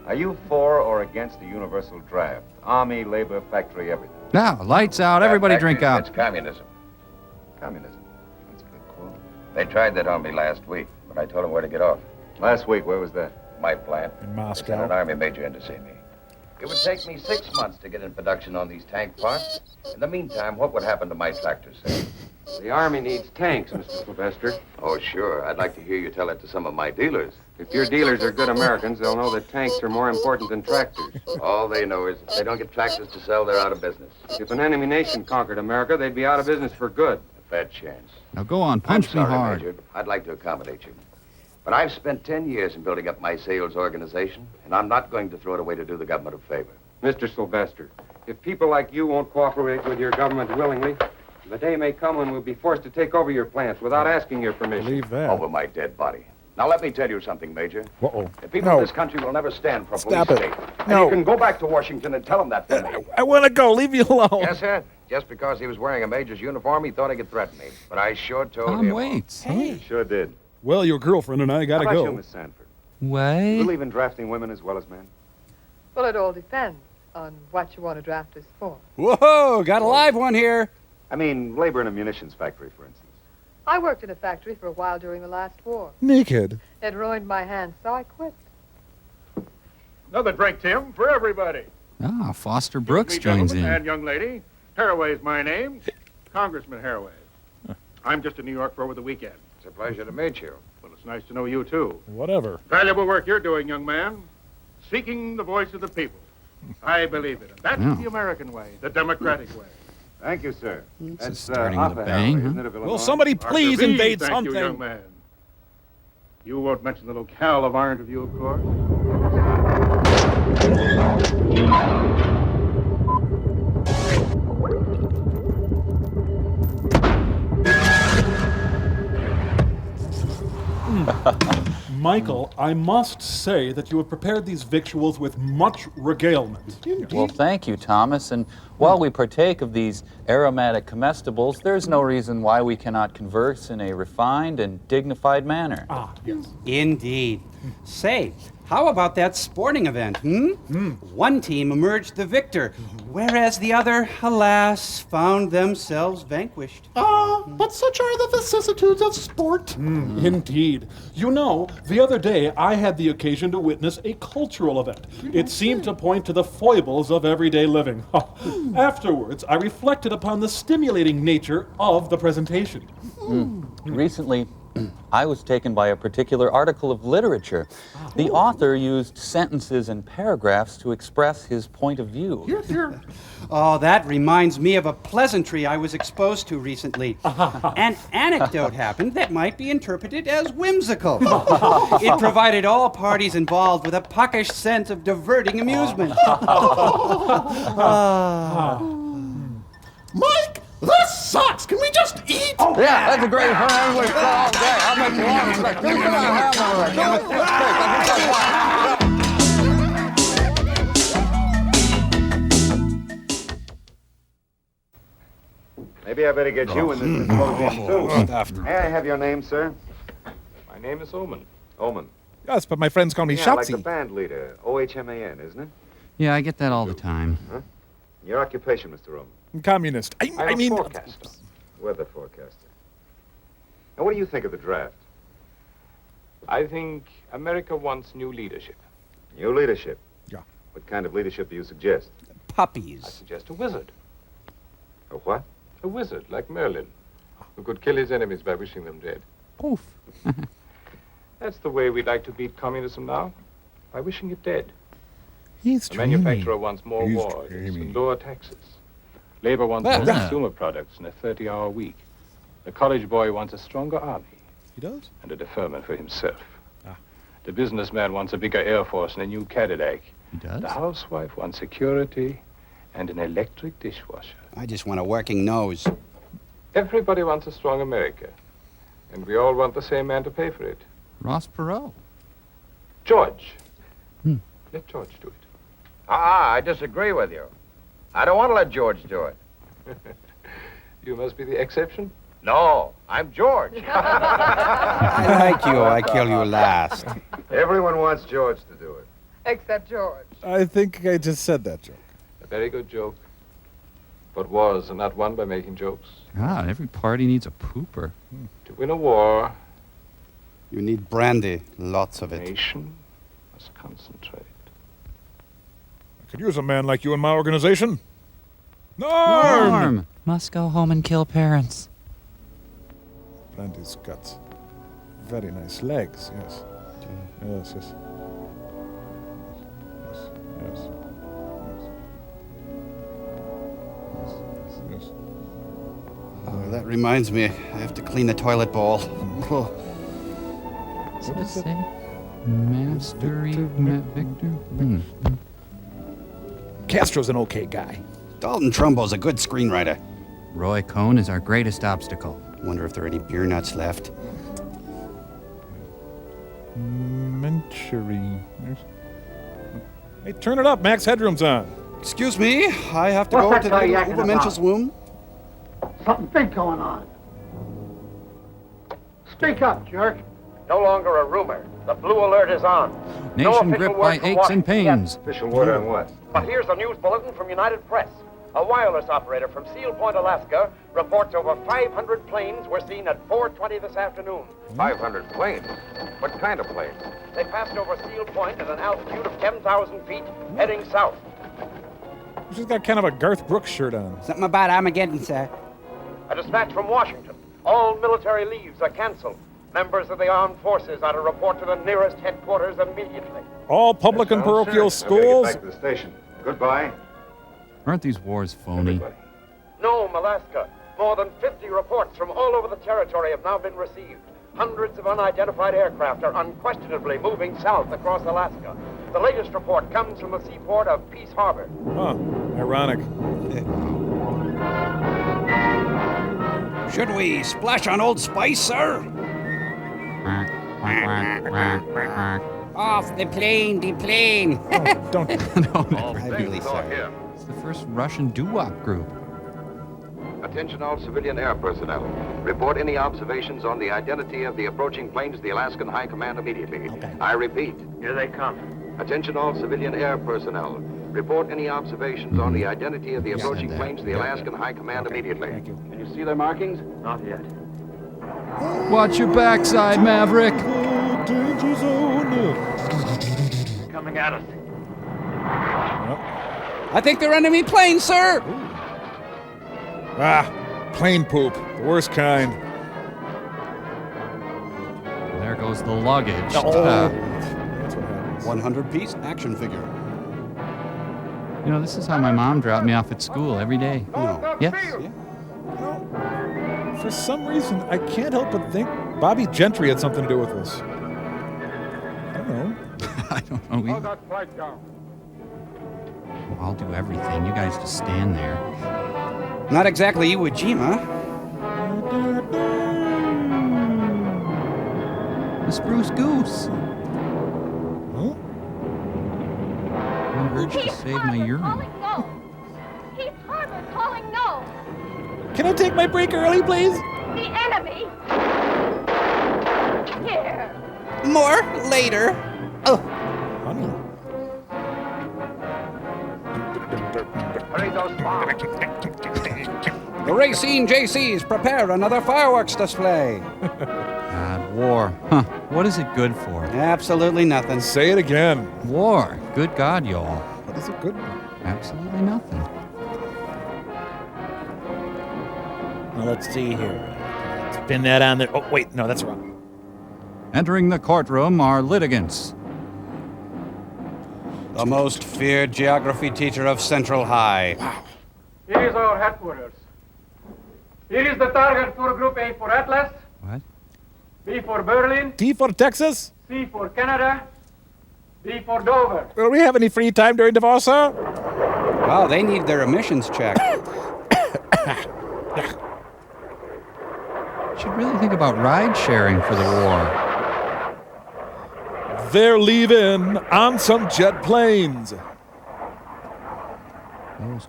Are you for or against the universal draft? Army, labor, factory, everything. Now, lights out. Everybody drink out. It's communism. Communism. That's a good quote. They tried that on me last week, but I told them where to get off. Last week, where was that? My plant. In They Moscow. sent an army major in to see me. It would take me 6 months to get in production on these tank parts. In the meantime, what would happen to my tractors, say? The Army needs tanks, Mr. Sylvester. Oh, sure. I'd like to hear you tell it to some of my dealers. If your dealers are good Americans, they'll know that tanks are more important than tractors. All they know is if they don't get tractors to sell, they're out of business. If an enemy nation conquered America, they'd be out of business for good. A fair chance. Now go on, punch I'm me sorry, hard. Major. I'd like to accommodate you. But I've spent 10 years in building up my sales organization, and I'm not going to throw it away to do the government a favor. Mr. Sylvester, if people like you won't cooperate with your government willingly, the day may come when we'll be forced to take over your plants without asking your permission. Believe that. Over my dead body. Now, let me tell you something, Major. Uh-oh. The people No. of this country will never stand for a Stop police it. state. No. And you can go back to Washington and tell them that for me. I want to go. Leave me alone. Yes, sir. Just because he was wearing a major's uniform, he thought he could threaten me. But I sure told Tom him. waits. You sure did. Well, your girlfriend and I gotta How about go. you, Miss Sanford? Wait. You believe in drafting women as well as men? Well, it all depends on what you want to draft us for. Whoa, got a live one here. I mean, labor in a munitions factory, for instance. I worked in a factory for a while during the last war. Naked. It ruined my hands, so I quit. Another drink, Tim, for everybody. Ah, Foster Brooks Me, joins gentlemen in. and young lady. Haraway's my name. Congressman Haraway. I'm just in New York for over the weekend. It's a pleasure to meet you. Well, it's nice to know you, too. Whatever. Valuable work you're doing, young man. Seeking the voice of the people. I believe it. And that's Yeah. the American way, the democratic way. Thank you, sir. This is That's starting with a Arthur bang, Haraway, huh? isn't it, of Will Illinois? somebody please Arthur B, invade thank something? you, young man. You won't mention the locale of our interview, of course. Michael, I must say that you have prepared these victuals with much regalement. Well, thank you, Thomas. And while we partake of these aromatic comestibles, there's no reason why we cannot converse in a refined and dignified manner. Ah, yes. Indeed. Say, how about that sporting event, One team emerged the victor, whereas the other, alas, found themselves vanquished. But such are the vicissitudes of sport. Indeed. You know, the other day I had the occasion to witness a cultural event. It seemed to point to the foibles of everyday living. Afterwards, I reflected upon the stimulating nature of the presentation. Recently, I was taken by a particular article of literature. The author used sentences and paragraphs to express his point of view. Oh, that reminds me of a pleasantry I was exposed to recently. An anecdote happened that might be interpreted as whimsical. It provided all parties involved with a puckish sense of diverting amusement. Mike, this sucks. Can we just eat? Yeah, that's a great hamburger all day. I'll make you one. Maybe I better get you in this symposium, too. May I have your name, sir? My name is Oman. Oman. Yes, but my friends call me Yeah, like the Shotzi. band leader. O-H-M-A-N, isn't it? Yeah, I get that all the time. Huh? Your occupation, Mr. Oman? Communist. I I'm mean... a forecaster. Weather forecaster. Now, what do you think of the draft? I think America wants new leadership. New leadership? Yeah. What kind of leadership do you suggest? I Puppies. suggest a wizard. A what? A wizard like Merlin, who could kill his enemies by wishing them dead. Oof. That's the way we'd like to beat communism now, by wishing it dead. He's The manufacturer wants more wages and lower taxes. Labor wants more consumer products and a 30-hour week. The college boy wants a stronger army. He does? And a deferment for himself. The businessman wants a bigger Air Force and a new Cadillac. He does? The housewife wants security and an electric dishwasher. I just want a working nose. Everybody wants a strong America. And we all want the same man to pay for it. Ross Perot. George. Let George do it. I disagree with you. I don't want to let George do it. You must be the exception. No, I'm George. I like you, I kill you last. Everyone wants George to do it. Except George. I think I just said that joke. A very good joke. But wars are not won by making jokes. God, every party needs a pooper. To win a war, You need brandy, lots of a it. nation must concentrate. I could use a man like you in my organization. Norm! Must go home and kill parents. Brandy's got very nice legs, yes. Yes, yes. Yes, yes. Yes, yes. Oh, that reminds me, I have to clean the toilet bowl. What does it say? Mastery, Victor? Castro's an okay guy. Dalton Trumbo's a good screenwriter. Roy Cohn is our greatest obstacle. Wonder if there are any beer nuts left. Menchery. Hey, turn it up. Max Headroom's on. Excuse me, I have to go to the Obermensch's room. Something big going on. Speak up, jerk. No longer a rumor. The blue alert is on. Nation gripped by aches and pains. Official word on what? But here's a news bulletin from United Press. A wireless operator from Seal Point, Alaska, reports over 500 planes were seen at 4:20 this afternoon. 500 planes? What kind of planes? They passed over Seal Point at an altitude of 10,000 feet, heading south. She's got kind of a Garth Brooks shirt on. Something about Armageddon, sir. A dispatch from Washington. All military leaves are canceled. Members of the armed forces are to report to the nearest headquarters immediately. All public and parochial schools. Back to the station. Goodbye. Aren't these wars phony? Nome, Alaska. More than 50 reports from all over the territory have now been received. Hundreds of unidentified aircraft are unquestionably moving south across Alaska. The latest report comes from the seaport of Peace Harbor. Huh. Ironic. Should we splash on Old Spice, sir? Off the plane, the plane. Oh, don't. No, I really sorry. It's the first Russian doo-wop group. Attention all civilian air personnel. Report any observations on the identity of the approaching planes to the Alaskan High Command immediately. Okay. I repeat. Here they come. Attention all civilian air personnel. Report any observations on the identity of the approaching planes to the Alaskan High Command immediately. Thank you. Can you see their markings? Not yet. Watch your backside, Maverick. Danger zone. Coming at us. I think they're enemy planes, sir. Ah, plane poop. The worst kind. There goes the luggage. Oh. 100-piece action figure. You know, this is how my mom dropped me off at school every day. No. Yes. Yeah. For some reason, I can't help but think Bobby Gentry had something to do with this. I don't know. I don't know either. that flight down. I'll do everything. You guys just stand there. Not exactly Iwo Jima. The Spruce Goose. Huh? I'm urged to save my urine. No. Peace Harbor calling no. Can I take my break early, please? The enemy. Here. More later. Oh. Honey. Hurry those bombs. The Racine JCs prepare another fireworks display. God, war. Huh. What is it good for? Absolutely nothing. Say it again. War. Good God, y'all. What is it good? Absolutely nothing. Now let's see here. Let's pin that on there. Oh, wait, no, that's wrong. Entering the courtroom are litigants. The most feared geography teacher of Central High. Wow. Here is our headquarters. Here is the target for Group A for Atlas. What? B for Berlin. T for Texas? C for Canada. D for Dover. Will we have any free time during divorce, sir? Wow, they need their emissions checked. Should really think about ride sharing for the war. They're leaving on some jet planes.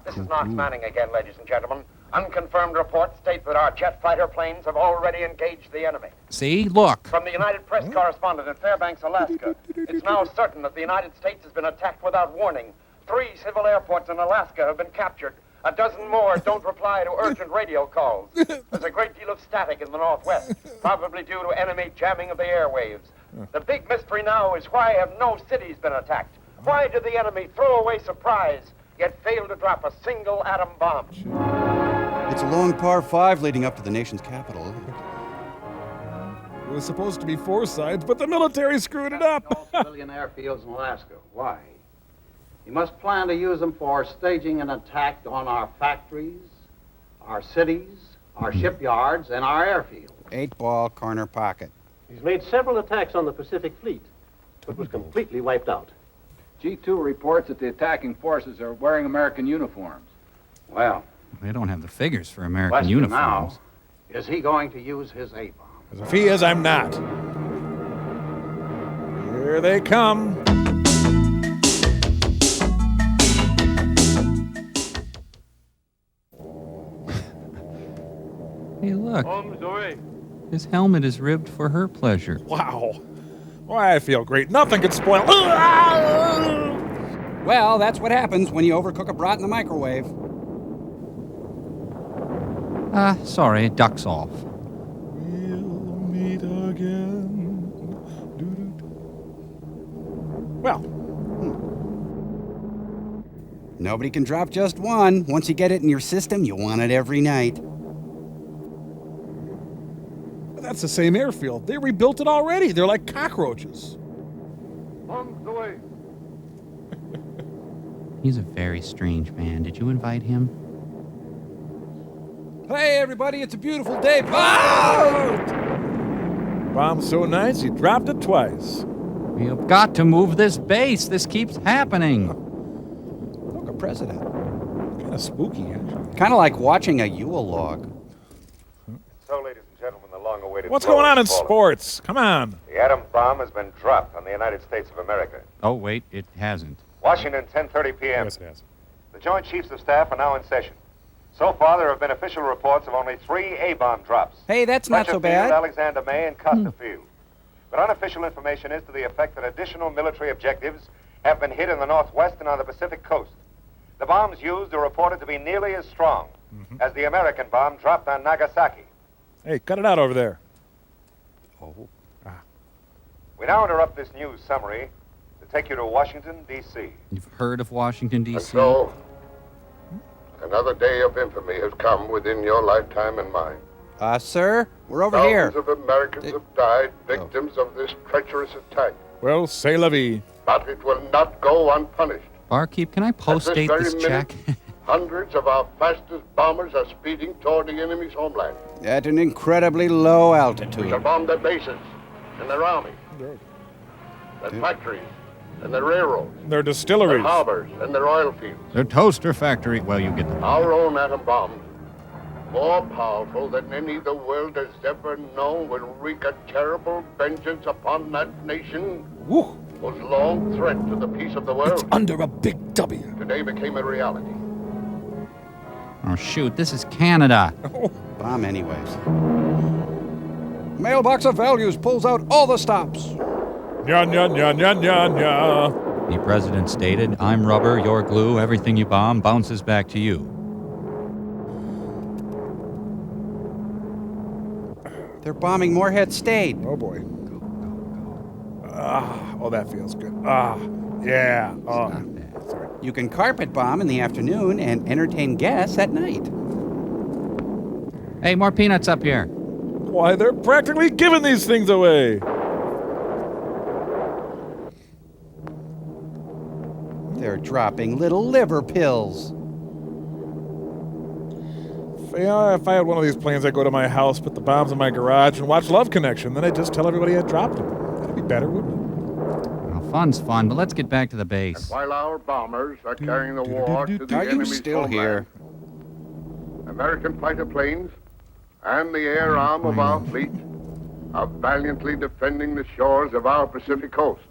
This is Knox Manning again, ladies and gentlemen. Unconfirmed reports state that our jet fighter planes have already engaged the enemy. See? Look. From the United Press correspondent in Fairbanks, Alaska, it's now certain that the United States has been attacked without warning. 3 civil airports in Alaska have been captured. A dozen more don't reply to urgent radio calls. There's a great deal of static in the northwest, probably due to enemy jamming of the airwaves. The big mystery now is why have no cities been attacked? Why did the enemy throw away surprise, yet fail to drop a single atom bomb? It's a long par 5 leading up to the nation's capital. It was supposed to be 4 sides, but the military screwed it up. All civilian airfields in Alaska. Why? You must plan to use them for staging an attack on our factories, our cities, our shipyards, and our airfields. 8-ball corner pocket. He's made several attacks on the Pacific Fleet, but was completely wiped out. G2 reports that the attacking forces are wearing American uniforms. Well, They don't have the figures for American question uniforms. now, is he going to use his A-bomb? If he is, I'm not. Here they come. Hey, look. His helmet is ribbed for her pleasure. Wow. Why, I feel great. Nothing could spoil. Well, that's what happens when you overcook a brat in the microwave. Sorry, duck's off. We'll meet again. Well. Nobody can drop just one. Once you get it in your system, you want it every night. That's the same airfield. They rebuilt it already. They're like cockroaches. On the way. He's a very strange man. Did you invite him? Hey, everybody, it's a beautiful day. Bomb's so nice, he dropped it twice. We've got to move this base. This keeps happening. Look, a president. Kind of spooky, actually. Kind of like watching a Yule log. So, ladies and gentlemen, the long-awaited... What's going on in sports? Come on. The atom bomb has been dropped on the United States of America. Oh, wait, it hasn't. Washington, 10:30 p.m. Yes, it has. The Joint Chiefs of Staff are now in session. So far, there have been official reports of only 3 A-bomb drops. Hey, that's not so bad. Alexander May, and Costa Field. But unofficial information is to the effect that additional military objectives have been hit in the Northwest and on the Pacific coast. The bombs used are reported to be nearly as strong as the American bomb dropped on Nagasaki. Hey, cut it out over there. Oh. We now interrupt this news summary to take you to Washington, D.C. You've heard of Washington, D.C.? So, another day of infamy has come within your lifetime and mine. Sir, we're over here. Thousands of Americans have died victims of this treacherous attack. Well, c'est la vie. But it will not go unpunished. Barkeep, can I post-date this check? Hundreds of our fastest bombers are speeding toward the enemy's homeland. At an incredibly low altitude. We shall bomb their bases and their army, their factories and their railroads, their distilleries, their harbors and their oil fields. Their toaster factory. Well, you get the... Our own atom bomb, more powerful than any the world has ever known, will wreak a terrible vengeance upon that nation. Woo. Whose long threat to the peace of the world, it's under a big W, today became a reality. Oh, shoot, this is Canada. Bomb anyways. Mailbox of Values pulls out all the stops. Nya, nya, nya, nya, nya, nya. The president stated, I'm rubber, you're glue, everything you bomb bounces back to you. They're bombing Morehead State. Oh, boy. Oh, that feels good. Yeah. Sorry. You can carpet bomb in the afternoon and entertain guests at night. Hey, more peanuts up here. Why, they're practically giving these things away. They're dropping little liver pills. If I had one of these planes, I'd go to my house, put the bombs in my garage, and watch Love Connection. Then I'd just tell everybody I dropped them. That'd be better, wouldn't it? Fun's fun, but let's get back to the base. And while our bombers are carrying the war to the Are you enemy's still homeland, here? American fighter planes and the air arm of our fleet are valiantly defending the shores of our Pacific coast.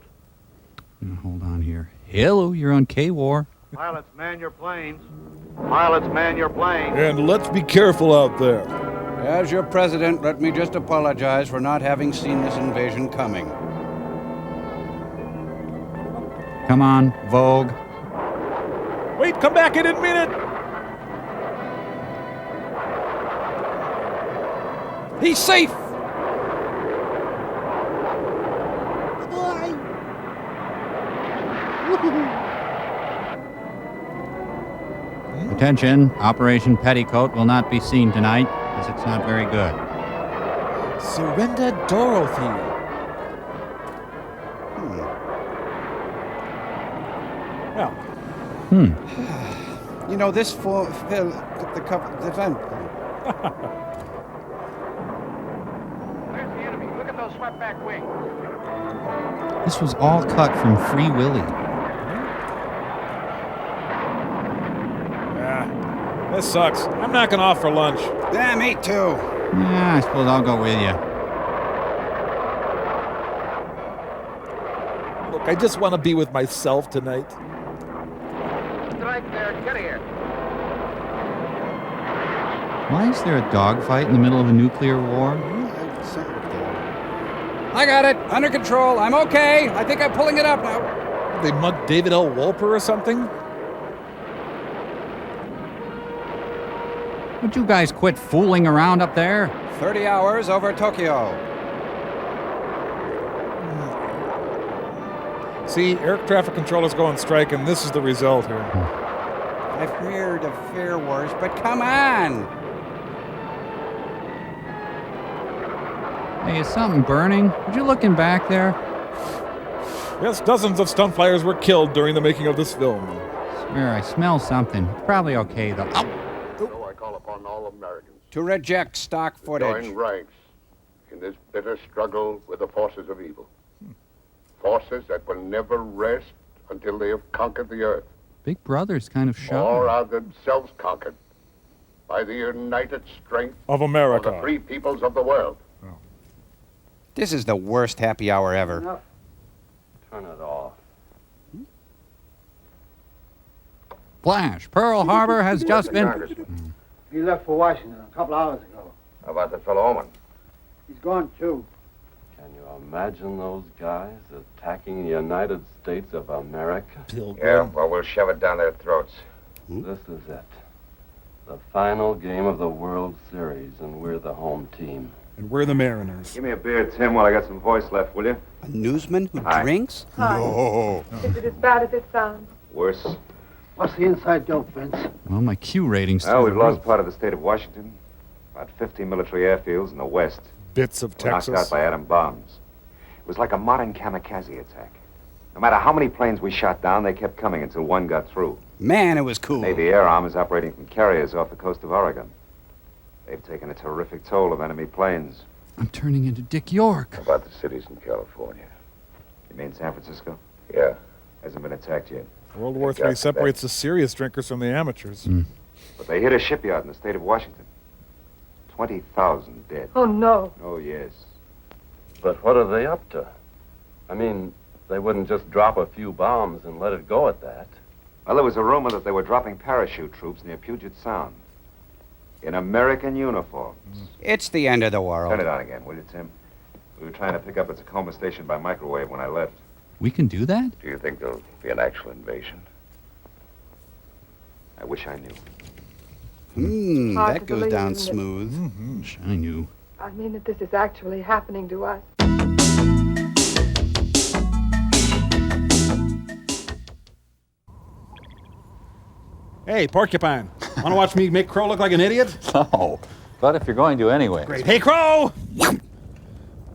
Now, hold on here. Hello, you're on K-War. Pilots, man your planes. Pilots, man your planes. And let's be careful out there. As your president, let me just apologize for not having seen this invasion coming. Come on, Vogue. Wait, come back, I didn't mean it. He's safe. Attention, Operation Petticoat will not be seen tonight, as it's not very good. Surrender Dorothy. Well. You know, this for the event. There's the enemy. Look at those swept back wings. This was all cut from Free Willy. Yeah, this sucks. I'm knocking off for lunch. Yeah, me too. Yeah, I suppose I'll go with you. Look, I just want to be with myself tonight. Right there. Get here. Why is there a dogfight in the middle of a nuclear war? I got it. Under control. I'm okay. I think I'm pulling it up now. They mugged David L. Wolper or something? Would you guys quit fooling around up there? 30 hours over Tokyo. See, air traffic controllers go on strike, and this is the result here. I've heard of fare wars, but come on! Hey, is something burning? Would you look in back there? Yes, dozens of stunt flyers were killed during the making of this film. Swear, I smell something. It's probably okay, though. Ow! So I call upon all Americans To reject stock to footage. join ranks in this bitter struggle with the forces of evil. Forces that will never rest until they have conquered the earth, Big Brother's kind of shy. or are themselves conquered by the united strength Of of America. the free peoples of the world. This is the worst happy hour ever. Turn it off. Flash, Pearl Harbor has just been... Congressman. He left for Washington a couple hours ago. How about the fellow Oman? He's gone, too. Can you imagine those guys attacking the United States of America? Yeah, well, we'll shove it down their throats. This is it. The final game of the World Series, and we're the home team. And we're the Mariners. Give me a beer, Tim, while I got some voice left, will you? A newsman who Hi. drinks? Hi. No. Is it as bad as it sounds? Worse. What's the inside dope, Vince? Well, my Q rating's Well, through we've the lost roof. part of the state of Washington. About 50 military airfields in the west. Bits of Were knocked Texas. out by atom bombs. It was like a modern kamikaze attack. No matter how many planes we shot down, they kept coming until one got through. Man, it was cool. Navy Air Arm is operating from carriers off the coast of Oregon. They've taken a terrific toll of enemy planes. I'm turning into Dick York. How about the cities in California? You mean San Francisco? Yeah. Hasn't been attacked yet. World War III separates the serious drinkers from the amateurs. But they hit a shipyard in the state of Washington. 20,000 dead. Oh, no. Oh, yes. But what are they up to? I mean, they wouldn't just drop a few bombs and let it go at that. Well, there was a rumor that they were dropping parachute troops near Puget Sound. In American uniforms. It's the end of the world. Turn it on again, will you, Tim? We were trying to pick up a Tacoma station by microwave when I left. We can do that? Do you think there'll be an actual invasion? I wish I knew. Hard That to goes believe, down isn't it? smooth. Wish I knew. I mean that this is actually happening to us. Hey, Porcupine. Want to watch me make Crow look like an idiot? No. But if you're going to anyway. Great. Hey, Crow!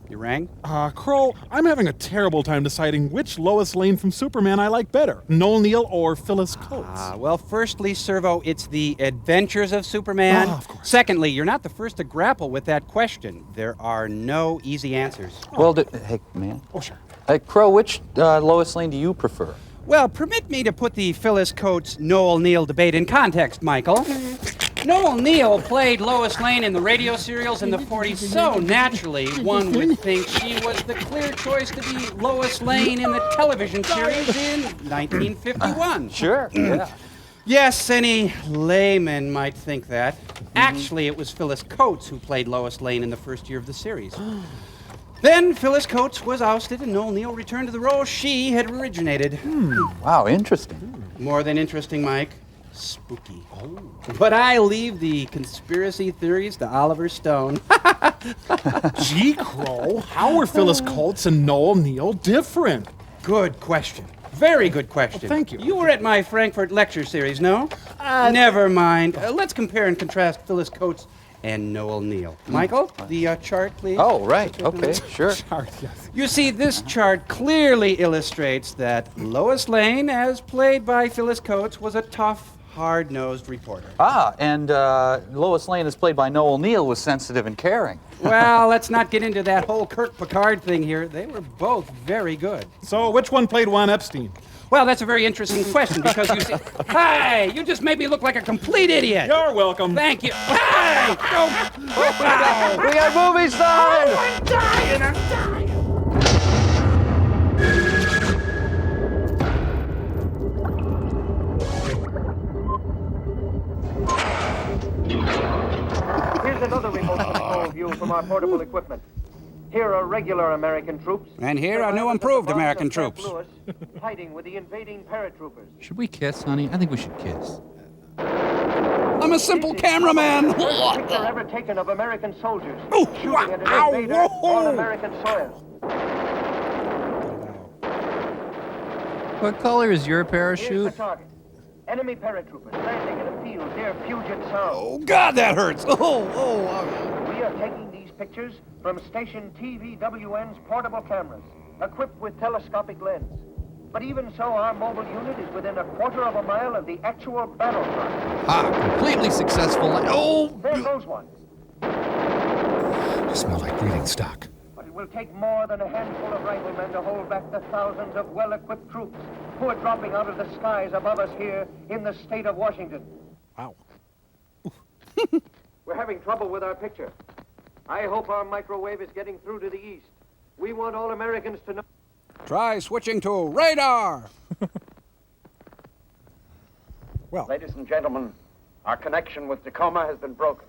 You rang? Crow, I'm having a terrible time deciding which Lois Lane from Superman I like better, Noel Neill or Phyllis Coates. Well, firstly, Servo, it's the adventures of Superman. Of course. Secondly, you're not the first to grapple with that question. There are no easy answers. Well, hey, man. Oh, sure. Hey, Crow, which Lois Lane do you prefer? Well, permit me to put the Phyllis Coates-Noel Neill debate in context, Michael. Noel Neill played Lois Lane in the radio serials in the 40s so naturally, one would think she was the clear choice to be Lois Lane in the television series in 1951. Sure, yeah. Yes, any layman might think that. Actually, it was Phyllis Coates who played Lois Lane in the first year of the series. Then Phyllis Coates was ousted and Noel Neill returned to the role she had originated. Wow, interesting. More than interesting, Mike. Spooky. But I leave the conspiracy theories to Oliver Stone. Gee, Crow, how were Phyllis Coates and Noel Neill different? Good question. Very good question. Well, thank you. You were at my Frankfurt lecture series, no? Never mind. Let's compare and contrast Phyllis Coates and Noel Neill. Michael, the chart, please. Oh, right. Okay, sure. Chart, yes. You see, this chart clearly illustrates that Lois Lane, as played by Phyllis Coates, was a tough, hard-nosed reporter. Ah, and Lois Lane, as played by Noel Neill, was sensitive and caring. Well, let's not get into that whole Kirk Picard thing here. They were both very good. So, which one played Juan Epstein? Well, that's a very interesting question because you see... Hey, you just made me look like a complete idiot. You're welcome. Thank you. Hey! Don't... We got movie time! I'm dying. Here's another remote control view from our portable equipment. Here are regular American troops. And here are new improved American troops. Louis, fighting with the invading paratroopers. Should we kiss, honey? I think we should kiss. I'm a simple cameraman. First picture ever taken of American soldiers shooting at an invader on American soil. What color is your Here's parachute? the target. Enemy paratroopers landing in a field near Puget Sound. Oh, God, that hurts. We are taking these pictures from station TVWN's portable cameras, equipped with telescopic lens. But even so, our mobile unit is within a quarter of a mile of the actual battlefront. Completely successful. There goes one. You smell like breeding stock. But it will take more than a handful of riflemen to hold back the thousands of well-equipped troops who are dropping out of the skies above us here in the state of Washington. Wow. We're having trouble with our picture. I hope our microwave is getting through to the east. We want all Americans to know. Try switching to radar. Well, ladies and gentlemen, our connection with Tacoma has been broken.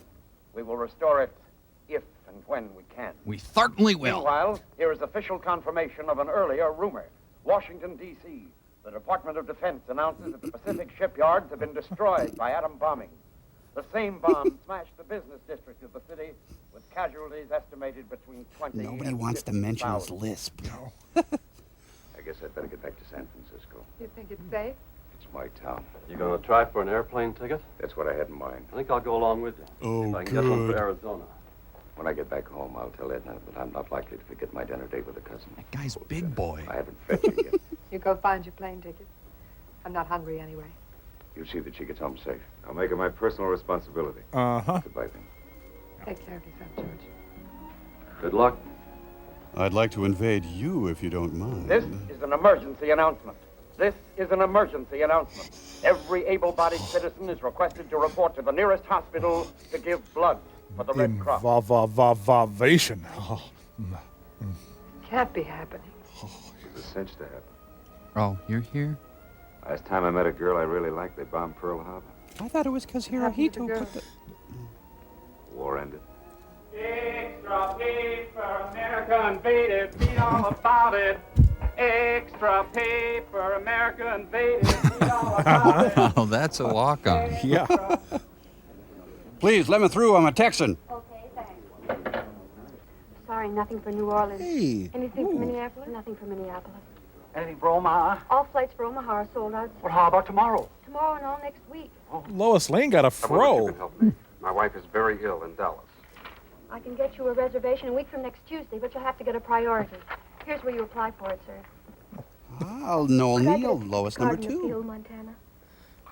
We will restore it if and when we can. We certainly will. Meanwhile, here is official confirmation of an earlier rumor. Washington, D.C. The Department of Defense announces that the Pacific shipyards have been destroyed by atom bombing. The same bomb smashed the business district of the city, with casualties estimated between 20 Nobody and wants to mention his 50,000. lisp. I guess I'd better get back to San Francisco. You think it's safe? It's my town. You gonna try for an airplane ticket? That's what I had in mind. I think I'll go along with you. Oh, if I can get one good. for Arizona. When I get back home, I'll tell Edna that I'm not likely to forget my dinner date with a cousin. That guy's big boy. I haven't fetched her yet. You go find your plane ticket. I'm not hungry anyway. You see that she gets home safe. I'll make it my personal responsibility. Uh-huh. Goodbye, then. Take care of yourself, George. Good luck. I'd like to invade you if you don't mind. This is an emergency announcement. This is an emergency announcement. Every able-bodied citizen is requested to report to the nearest hospital to give blood for the Red Cross. Invasion. Oh. Can't be happening. It was a cinch to happen. Oh, you're here? Last time I met a girl I really liked, they bombed Pearl Harbor. I thought it was because Hirohito put the... War ended. Extra paper, America invaded, read all about it. Extra paper, America invaded, read all about it. Oh, that's a walk-on. Yeah. Please, let me through. I'm a Texan. Okay, thanks. Sorry, nothing for New Orleans. Hey. Anything for Minneapolis? Nothing for Minneapolis. Anything for Omaha? All flights for Omaha are sold out. Well, how about tomorrow? Tomorrow and all next week. Lois Lane got a I wonder if you fro. can help me. My wife is very ill in Dallas. I can get you a reservation a week from next Tuesday, but you'll have to get a priority. Here's where you apply for it, sir. Oh, Noel Could I Neal, get Lois number Gardner 2. Field, Montana.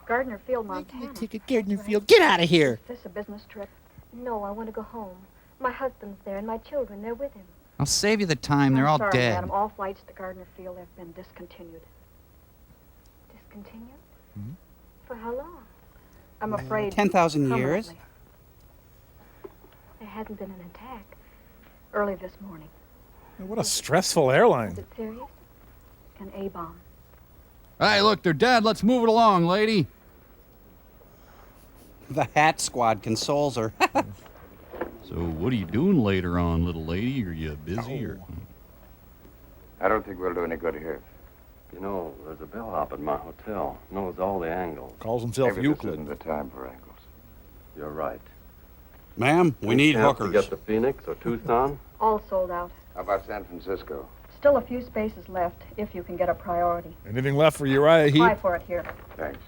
Gardner Field, Montana. Ticket, Gardner Field. Get out of here. Is this a business trip? No, I want to go home. My husband's there and my children, they're with him. I'll save you the time. They're I'm all sorry, dead. Madam. All flights to Gardner Field have been discontinued. Discontinued? For how long? I'm afraid 10,000 years. permanently. There hasn't been an attack early this morning. What a stressful airline. Is it serious? An A-bomb. Hey, look, they're dead. Let's move it along, lady. The Hat Squad consoles her. So, what are you doing later on, little lady? Are you busy or? I don't think we'll do any good here. You know, there's a bellhop at my hotel. Knows all the angles. Calls himself Maybe Euclid. This isn't the time for angles. You're right. Ma'am, we need Chance hookers. to get to Phoenix or Tucson? All sold out. How about San Francisco? Still a few spaces left if you can get a priority. Anything left for Uriah Heep? Apply for it here. Thanks.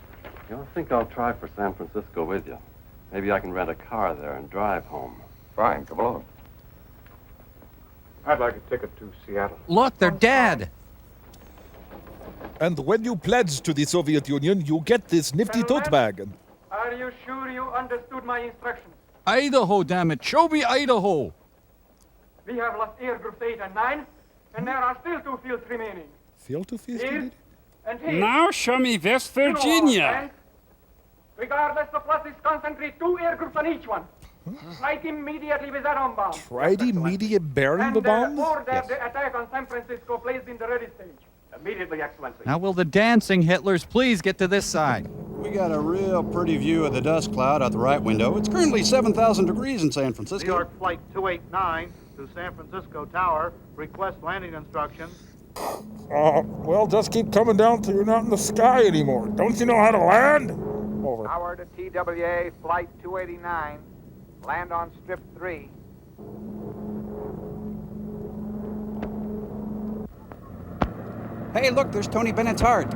You know, I think I'll try for San Francisco with you. Maybe I can rent a car there and drive home. Fine, come along. I'd like a ticket to Seattle. Look, they're dead. And when you pledge to the Soviet Union, you get this nifty tote bag. Are you sure you understood my instructions? Idaho, damn it. Show me Idaho. We have lost air groups 8 and 9, and there are still 2 fields remaining. Field to field? Here and here. Now show me West You know, Virginia. friends, regardless of losses, concentrate 2 air groups on each one. Strike immediately with atom bomb. Tried immediate bearing And the bomb? order the attack on San Francisco placed in the ready stage. Immediately, Excellency. Now, will the dancing Hitlers please get to this side? We got a real pretty view of the dust cloud out the right window. It's currently 7,000 degrees in San New Francisco. York Flight 289 to San Francisco Tower. Request landing instructions. Well, just keep coming down till you're not in the sky anymore. Don't you know how to land? Over. Tower to TWA, Flight 289. Land on Strip 3. Hey, look, there's Tony Bennett's heart.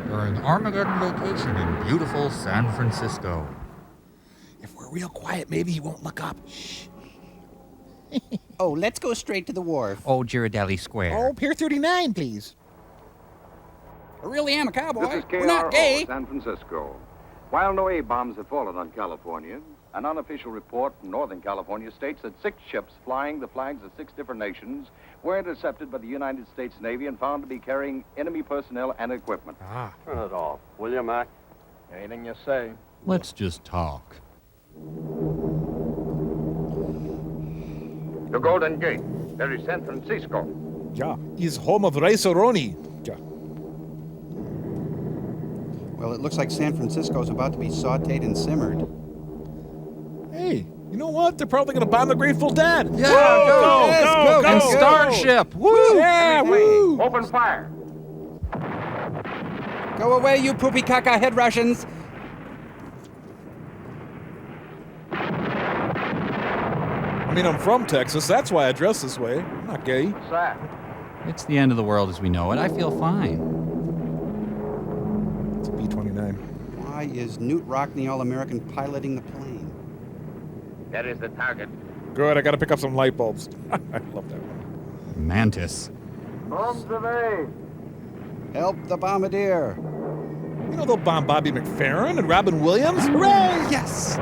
We're an Armageddon vacation in beautiful San Francisco. If we're real quiet, maybe he won't look up. Shh. Oh, let's go straight to the wharf. Oh, Ghirardelli Square. Oh, Pier 39, please. I really am a cowboy. This is We're not gay. KRO, San Francisco. While no A-bombs have fallen on California, an unofficial report from Northern California states that 6 ships flying the flags of 6 different nations were intercepted by the United States Navy and found to be carrying enemy personnel and equipment. Turn it off, will you, Mac? Anything you say. Let's just talk. The Golden Gate. There is San Francisco. Yeah, is home of Rice-A-Roni. Yeah. Well, it looks like San Francisco's about to be sautéed and simmered. Hey, you know what? They're probably going to bomb the Grateful Dead. Yeah, go, and Starship. Woo! Yeah, woo! Open fire. Go away, you poopy caca head Russians. I mean, I'm from Texas. That's why I dress this way. I'm not gay. What's that? It's the end of the world as we know it. I feel fine. It's a B-29. Why is Newt Rockney All-American piloting the plane? There is the target. Good, I got to pick up some light bulbs. I love that one. Mantis. Bombs away. Help the bombardier. You know they'll bomb Bobby McFerrin and Robin Williams? Hooray! Yes!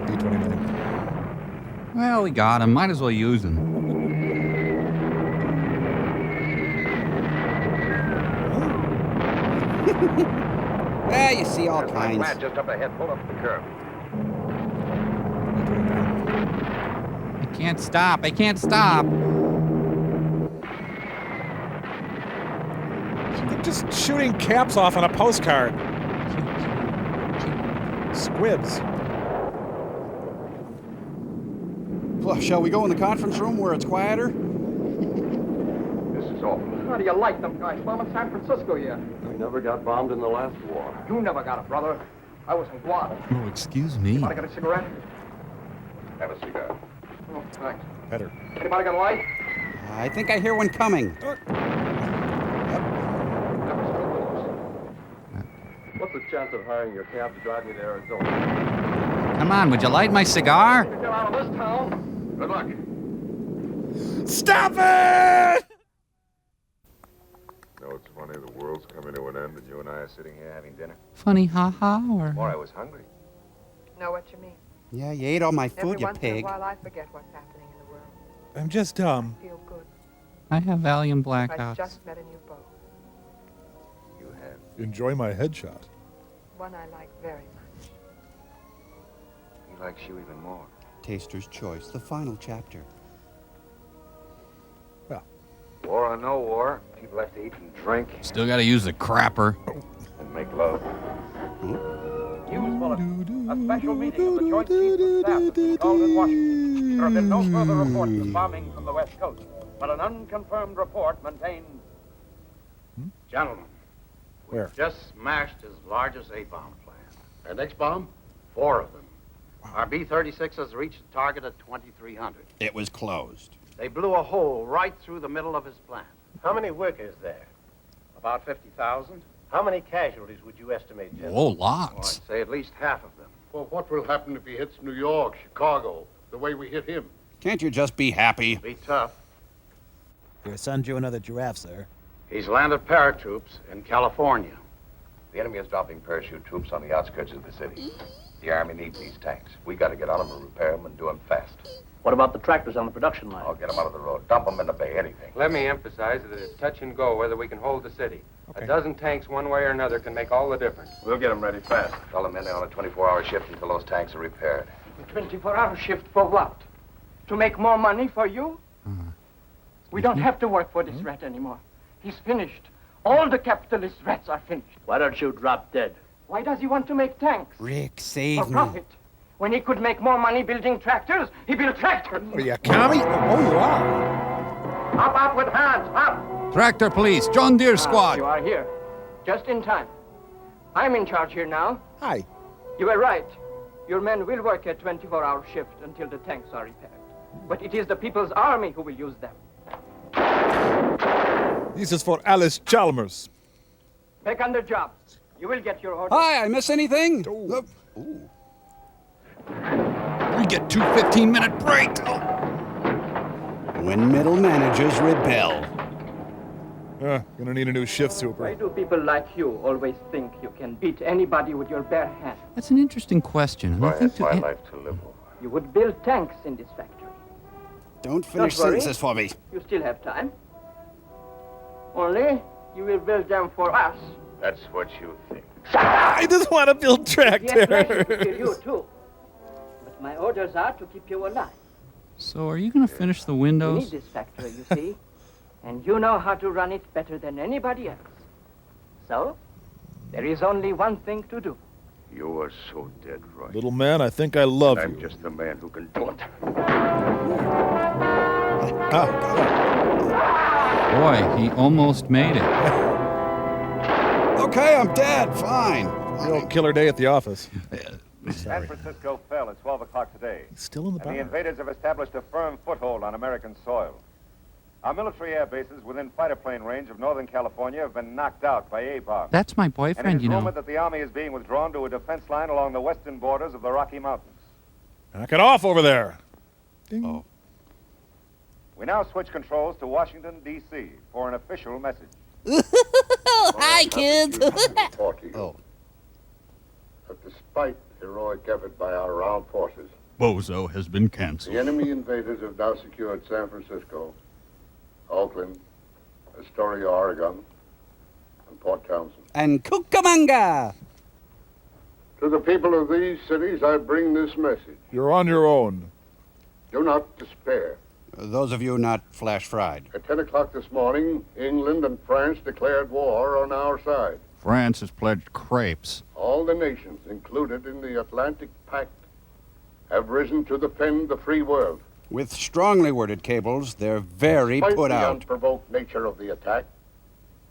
B-29. Well, we got him. Might as well use him. Well, you see all kinds. Flat just up ahead. Pull up the curb. I can't stop. I can't stop. They're just shooting caps off on a postcard. Squibs. Well, shall we go in the conference room where it's quieter? This is awful. How do you like them guys bombing San Francisco yet? We never got bombed in the last war. You never got it, brother. I was in Guam. Oh, excuse me. Want to get a cigarette? Have a cigar. Oh, thanks. Better. Anybody got a light? I think I hear one coming. What's the chance of hiring your cab to drive me to Arizona? Come on, would you light my cigar? Get out of this town. Good luck. Stop it! You know, it's funny, the world's coming to an end and you and I are sitting here having dinner. Funny, ha-ha, or... More, I was hungry. Know what you mean. Yeah, you ate all my food, Every you once in a pig. while, I forget what's happening in the world. I'm just dumb. Feel good. I have Valium I blackouts. just met a new beau. You have. Enjoy my headshot. One I like very much. He likes you even more. Taster's Choice, the final chapter. War or no war, people have to eat and drink Still gotta use the crapper. and make love. News bulletin. A special meeting of the Joint Chiefs of Staff has been called in Washington. There have been no further reports of bombing from the West Coast, but an unconfirmed report maintains... Gentlemen, Where? just smashed his largest A-bomb plant. Our next bomb? 4 of them. Our B-36 has reached a target at 2,300. It was closed. They blew a hole right through the middle of his plant. How many workers there? About 50,000. How many casualties would you estimate, General? Oh, Oh, lots. I'd say at least half of them. Well, what will happen if he hits New York, Chicago, the way we hit him? Can't you just be happy? Be tough. Your son drew another giraffe, sir. He's landed paratroops in California. The enemy is dropping parachute troops on the outskirts of the city. The Army needs these tanks. We got to get on them and repair them and do them fast. What about the tractors on the production line? I'll get them out of the road. Dump them in the bay, anything. Let me emphasize that it's touch and go whether we can hold the city. Okay. A dozen tanks one way or another can make all the difference. We'll get them ready fast. Tell them in there on a 24-hour shift until those tanks are repaired. A 24-hour shift for what? To make more money for you? We don't have to work for this rat anymore. He's finished. All the capitalist rats are finished. Why don't you drop dead? Why does he want to make tanks? Rick, For save me. profit. When he could make more money building tractors, he built tractors. What are you, a commie? Oh, you are. Up with hands, up! Tractor police, John Deere squad. You are here. Just in time. I'm in charge here now. Hi. You were right. Your men will work a 24-hour shift until the tanks are repaired. But it is the People's Army who will use them. This is for Alice Chalmers. Back on the job. You will get your orders. Hi, I miss anything? We get 2 15-minute breaks. When middle managers rebel. Gonna need a new shift super. Why do people like you always think you can beat anybody with your bare hands? That's an interesting question. And I think my life to live over. You would build tanks in this factory. Don't finish Don't worry. sentences for me. You still have time. Only, you will build them for us. That's what you think. I just want to build tractors. Yes, to kill you too. But my orders are to keep you alive. So are you going to finish the You windows? need this factory, you see. And you know how to run it better than anybody else. So, there is only one thing to do. You are so dead right. Little man, I think I love I'm you. just the man who can do it. Boy, he almost made it. Okay, I'm dead. Fine. Real killer day at the office. San Francisco fell at 12 o'clock today. Still in the And the bar. invaders have established a firm foothold on American soil. Our military air bases within fighter plane range of Northern California have been knocked out by A-bombs. That's my And boyfriend, it is you know. rumored that the Army is being withdrawn to a defense line along the western borders of the Rocky Mountains. Knock it off over there. We now switch controls to Washington, D.C. for an official message. Hi, kids. Report to you that despite heroic effort by our armed forces, Bozo has been the canceled. enemy invaders have now secured San Francisco, Oakland, Astoria, Oregon, and Port Townsend. And Cucamonga. To the people of these cities, I bring this message. You're on your own. Do not despair. Those of you not flash fried. At 10 o'clock this morning, England and France declared war on our side. France has pledged crepes. All the nations included in the Atlantic Pact have risen to defend the free world. With strongly worded cables, they're very Despite put the out. unprovoked nature of the attack,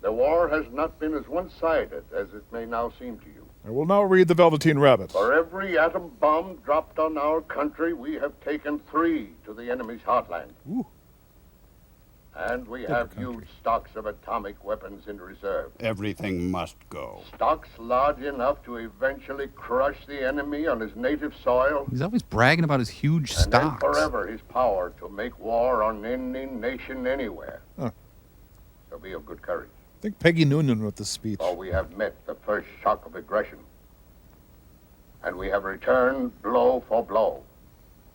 the war has not been as one-sided as it may now seem to you. I will now read the Velveteen Rabbit. For every atom bomb dropped on our country, we have taken 3 to the enemy's heartland. Ooh. And we have huge stocks of atomic weapons in reserve. Everything must go. Stocks large enough to eventually crush the enemy on his native soil. He's always bragging about his huge And then stocks. forever his power to make war on any nation anywhere. Huh. So be of good courage. I think Peggy Noonan wrote this speech. For we have met the first shock of aggression. And we have returned blow for blow.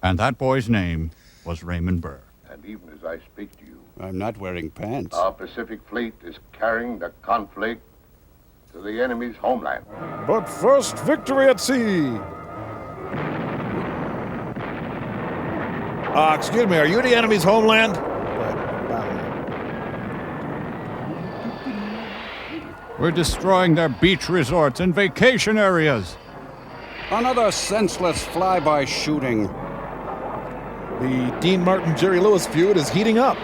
And that boy's name was Raymond Burr. And even as I speak to you, I'm not wearing pants. our Pacific Fleet is carrying the conflict to the enemy's homeland. But first, victory at sea. Excuse me, are you the enemy's homeland? We're destroying their beach resorts and vacation areas. Another senseless flyby shooting. The Dean Martin Jerry Lewis feud is heating up.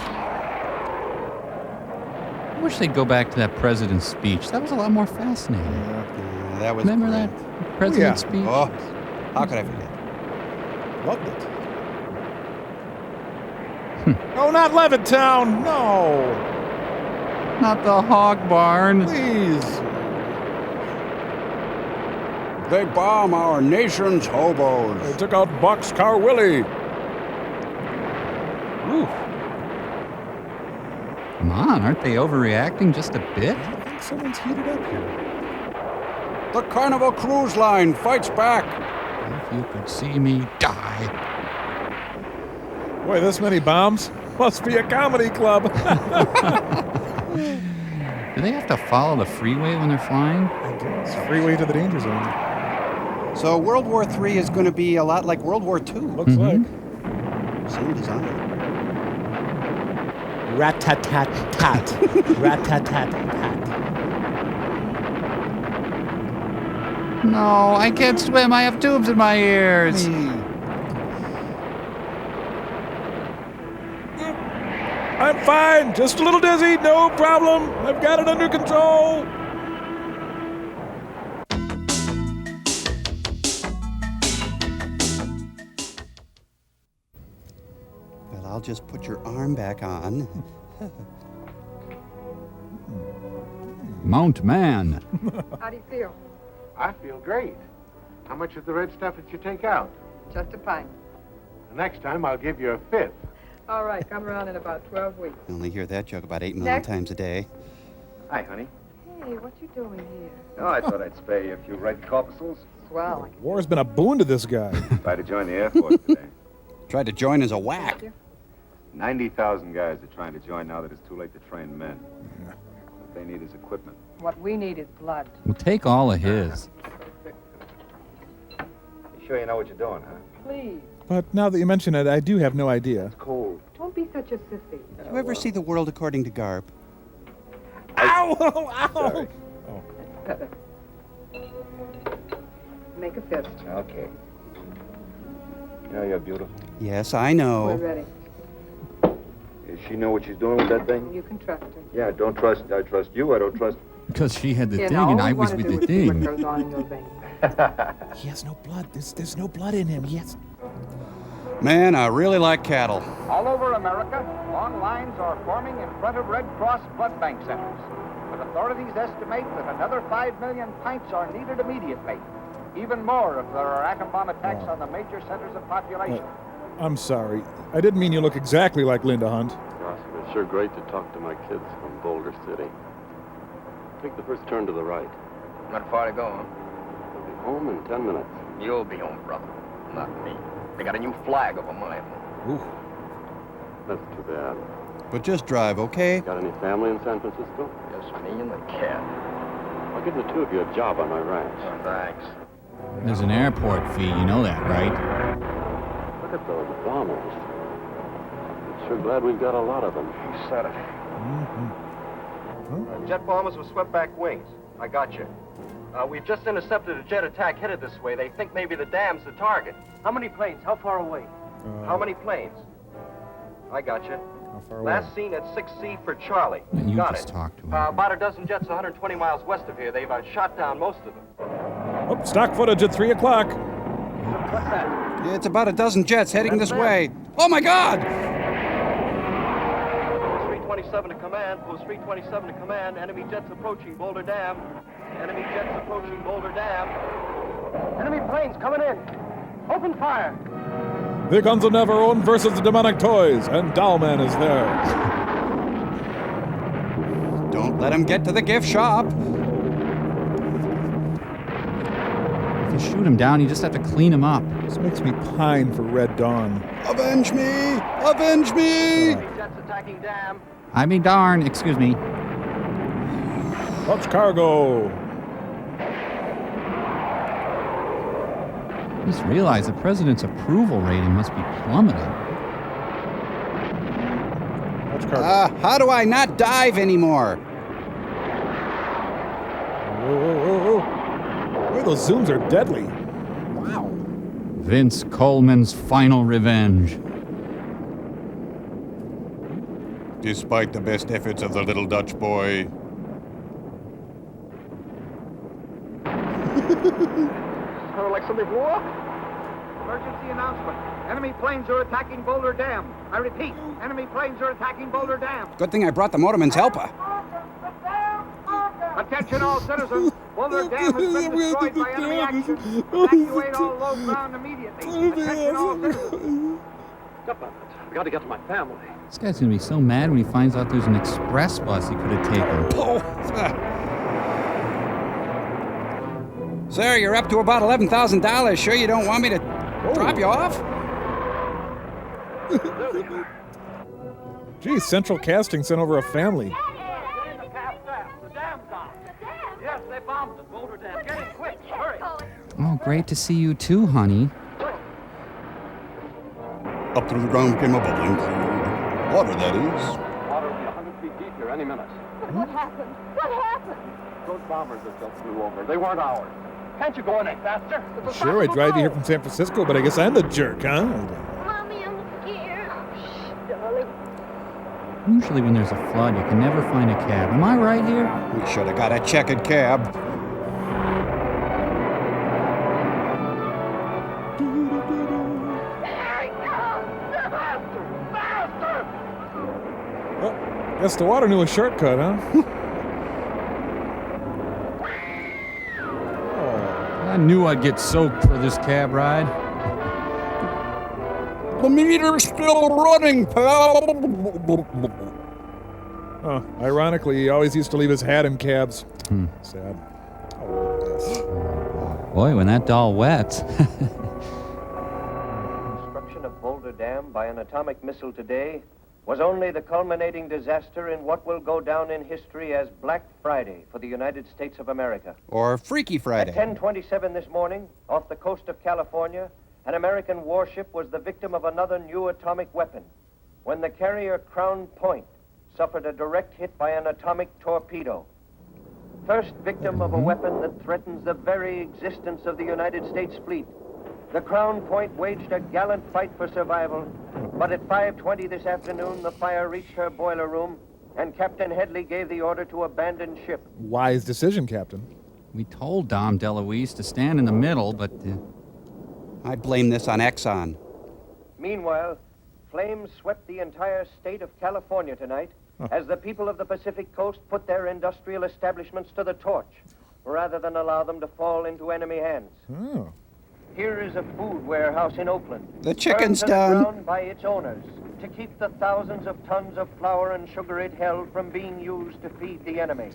I wish they'd go back to that president's speech. That was a lot more fascinating. Yeah, that was Remember great. that president's speech? Oh, how could I forget? Loved it. Oh, not Levittown! No! Not the hog barn. Please. They bomb our nation's hobos. They took out Boxcar Willie. Ooh. Come on, aren't they overreacting just a bit? I think someone's heated up here. The Carnival Cruise Line fights back. If you could see me die. Boy, this many bombs? Must be a comedy club. Do they have to follow the freeway when they're flying? I guess. Freeway to the danger zone. So World War III is going to be a lot like World War II. Looks like. Same design. Rat-tat-tat-tat. Rat-tat-tat-tat. No, I can't swim. I have tubes in my ears. I'm fine. Just a little dizzy. No problem. I've got it under control. Well, I'll just put your arm back on. Mount Man. How do you feel? I feel great. How much of the red stuff did you take out? Just a pint. The next time I'll give you a fifth. All right, come around in about 12 weeks. I only hear that joke about 8 million Next. times a day. Hi, honey. Hey, what you doing here? Oh, I thought I'd spare you a few red corpuscles. Swell. War's been a boon to this guy. Tried to join the Air Force today. Tried to join as a whack. 90,000 guys are trying to join now that it's too late to train men. What they need is equipment. What we need is blood. We'll take all of his. You sure you know what you're doing, huh? Please, But now that you mention it, I do have no idea. Cold. don't be such a sissy. Do you ever see The World According to Garp? Ow! Ow! Sorry. Make a fist. Okay. You know you're beautiful. Yes, I We're know. ready. Does she know what she's doing with that thing? You can trust her. Yeah, I trust you. I don't trust... Because she had the You thing know, and all I we was wanna with do the is see what thing. goes on in your veins. He has no blood. There's no blood in him. Yes. Man, I really like cattle. All over America, long lines are forming in front of Red Cross blood bank centers. But authorities estimate that another 5 million pints are needed immediately. Even more if there are atom bomb attacks on the major centers of population. I'm sorry. I didn't mean you look exactly like Linda Hunt. Gosh, it's sure great to talk to my kids from Boulder City. Take the first turn to the right. Not far to go, huh? We'll be home in 10 minutes. You'll be home, brother. Not me. They got a new flag over my home. Ooh. That's too bad. But just drive, okay? Got any family in San Francisco? Just me and the cat. I'll give the two of you a job on my ranch. Oh, thanks. There's an airport fee, you know that, right? Look at those bombers. I'm sure glad we've got a lot of them. He said it. Jet bombers with swept-back wings. I got you. We've just intercepted a jet attack headed this way. They think maybe the dam's the target. How many planes? How far away? How many planes? I got you. How far away? Last seen at 6C for Charlie. And you Got just it. talked to him. About a dozen jets 120 miles west of here. They've shot down most of them. Oh, stock footage at 3 o'clock. What's that? Yeah, it's about a dozen jets heading this way. Oh my God! Post 327 to command. Post 327 to command. Enemy jets approaching Boulder Dam. Enemy jets approaching Boulder Dam. Enemy planes coming in. Open fire. The Guns of Neverone versus the Demonic Toys, and Dollman is there. Don't let him get to the gift shop. If you shoot him down, you just have to clean him up. This makes me pine for Red Dawn. Avenge me! Avenge me! Enemy jets attacking Dam. I mean, darn, excuse me. Launch cargo. I just realized the president's approval rating must be plummeting. Launch cargo. How do I not dive anymore? Whoa, whoa, whoa, whoa. Boy, those zooms are deadly. Wow. Vince Coleman's final revenge. Despite the best efforts of the little Dutch boy, Sounded like somebody blew up. Emergency announcement. Enemy planes are attacking Boulder Dam. I repeat, enemy planes are attacking Boulder Dam. Good thing I brought the motorman's helper. Attention all citizens. Boulder Dam has been destroyed by enemy action. Evacuate all low ground immediately. Attention all citizens. We got to get to my family. This guy's gonna be so mad when he finds out there's an express bus he could have taken. Sir, you're up to about $11,000. Sure you don't want me to drop you off? Geez, Central Casting sent over a family. The dam's down. Yes, they bombed the Boulder Dam. Get in quick. Hurry. Oh, great to see you too, honey. up through the ground came a bubbling cloud. Water, that is. Water will be 100 feet deep here any minute. What happened? What happened? Those bombers that just flew over, they weren't ours. Can't you go any faster? Sure, I drive you here from San Francisco, but I guess I'm the jerk, huh? Mommy, I'm scared. Shh, darling. Usually when there's a flood, you can never find a cab. Am I right here? We should have got a checkered cab. Oh, guess the water knew a shortcut, huh? I knew I'd get soaked for this cab ride. The meter's still running, pal. Oh, ironically, he always used to leave his hat in cabs. Sad. Boy, when that doll wets. Destruction of Boulder Dam by an atomic missile today was only the culminating disaster in what will go down in history as Black Friday for the United States of America. Or Freaky Friday. At 10:27 this morning, off the coast of California, an American warship was the victim of another new atomic weapon when the carrier Crown Point suffered a direct hit by an atomic torpedo. First victim of a weapon that threatens the very existence of the United States fleet. The Crown Point waged a gallant fight for survival, but at 5:20 this afternoon, the fire reached her boiler room, and Captain Headley gave the order to abandon ship. Wise decision, Captain. We told Dom DeLuise to stand in the middle, but... I blame this on Exxon. Meanwhile, flames swept the entire state of California tonight as the people of the Pacific Coast put their industrial establishments to the torch, rather than allow them to fall into enemy hands. Oh. Here is a food warehouse in Oakland. The chicken's burned to the done. ground by its owners to keep the thousands of tons of flour and sugar it held from being used to feed the enemy.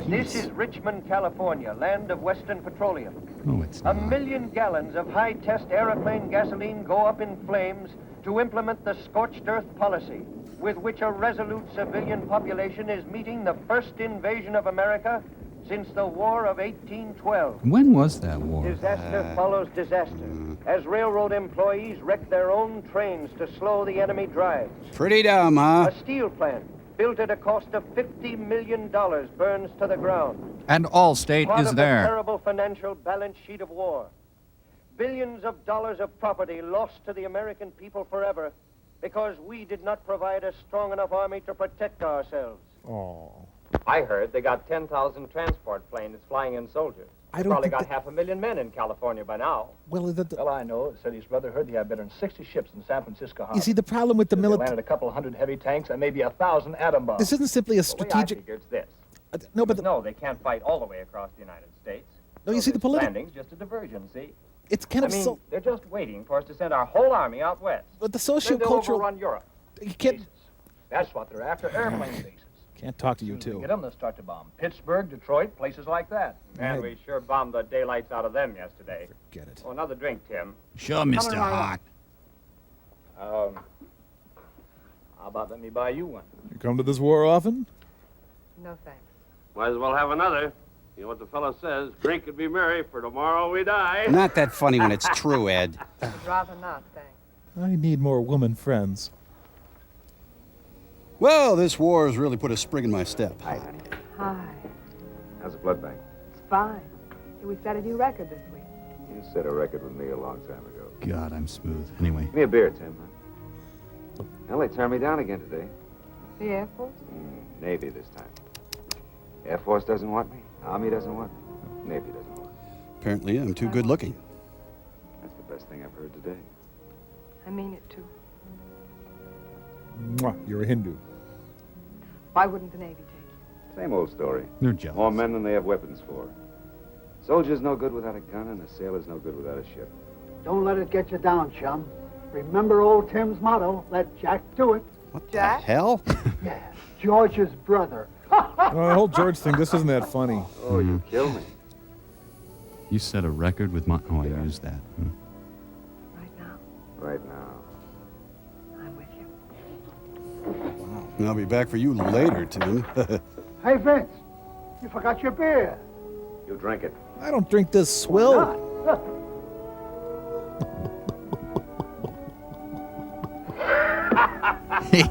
This is Richmond, California, land of Western Petroleum. Oh, it's A million gallons of high-test aeroplane gasoline go up in flames to implement the scorched earth policy, with which a resolute civilian population is meeting the first invasion of America since the War of 1812. When was that war? Disaster follows disaster, as railroad employees wreck their own trains to slow the enemy drive. Pretty dumb, huh? A steel plant built at a cost of $50 million burns to the ground. And Allstate Part is of there. the terrible financial balance sheet of war. Billions of dollars of property lost to the American people forever because we did not provide a strong enough army to protect ourselves. Oh. I heard they got 10,000 transport planes flying in soldiers. I They don't probably think got 500,000 men in California by now. Well, Well, I know. Said his brother heard they had better than 60 ships in San Francisco harbor. you see, the problem with the They military... landed a couple of hundred heavy tanks and maybe 1,000 atom bombs. This isn't simply a The way I strategic... figure it's this. No, but... No, they can't fight all the way across the United States. No, you see, the political... Landing's just a diversion, see? It's kind of I mean, so... they're just waiting for us to send our whole army out west. But the Then they'll socio-cultural... overrun Europe. You can't... That's what they're after, airplane bases. Can't talk to you, As soon as too. they get them, they'll start to bomb Pittsburgh, Detroit, places like that. Man, we sure bombed the daylights out of them yesterday. Get it. Oh, another drink, Tim. Sure, Mr. Hart. How about let me buy you one? You come to this war often? No thanks. Might as well have another. You know what the fellow says, drink and be merry, for tomorrow we die. Not that funny when it's true, Ed. I'd rather not, thanks. I need more woman friends. Well, this war has really put a spring in my step. Hi. How's the blood bank? It's fine. We set a new record this week. You set a record with me a long time ago. God, I'm smooth. Anyway. Give me a beer, Tim. Well, they turned me down again today. The Air Force? Navy this time. Air Force doesn't want me. Army doesn't want me. Navy doesn't want me. Apparently, I'm too good looking. That's the best thing I've heard today. I mean it, too. Mwah, you're a Hindu. Why wouldn't the Navy take you? Same old story. They're jealous. More men than they have weapons for. Soldier's no good without a gun, and a sailor's no good without a ship. Don't let it get you down, chum. Remember old Tim's motto, let Jack do it. What Jack? the hell? Yeah, George's brother. No, the whole George thing, this isn't that funny. Oh, you kill me. You set a record with my... Oh, I used that. Right now, Right now. I'm with you. I'll be back for you later, Tim. Hey, Vince, you forgot your beer. You drink it. I don't drink this swill. Not.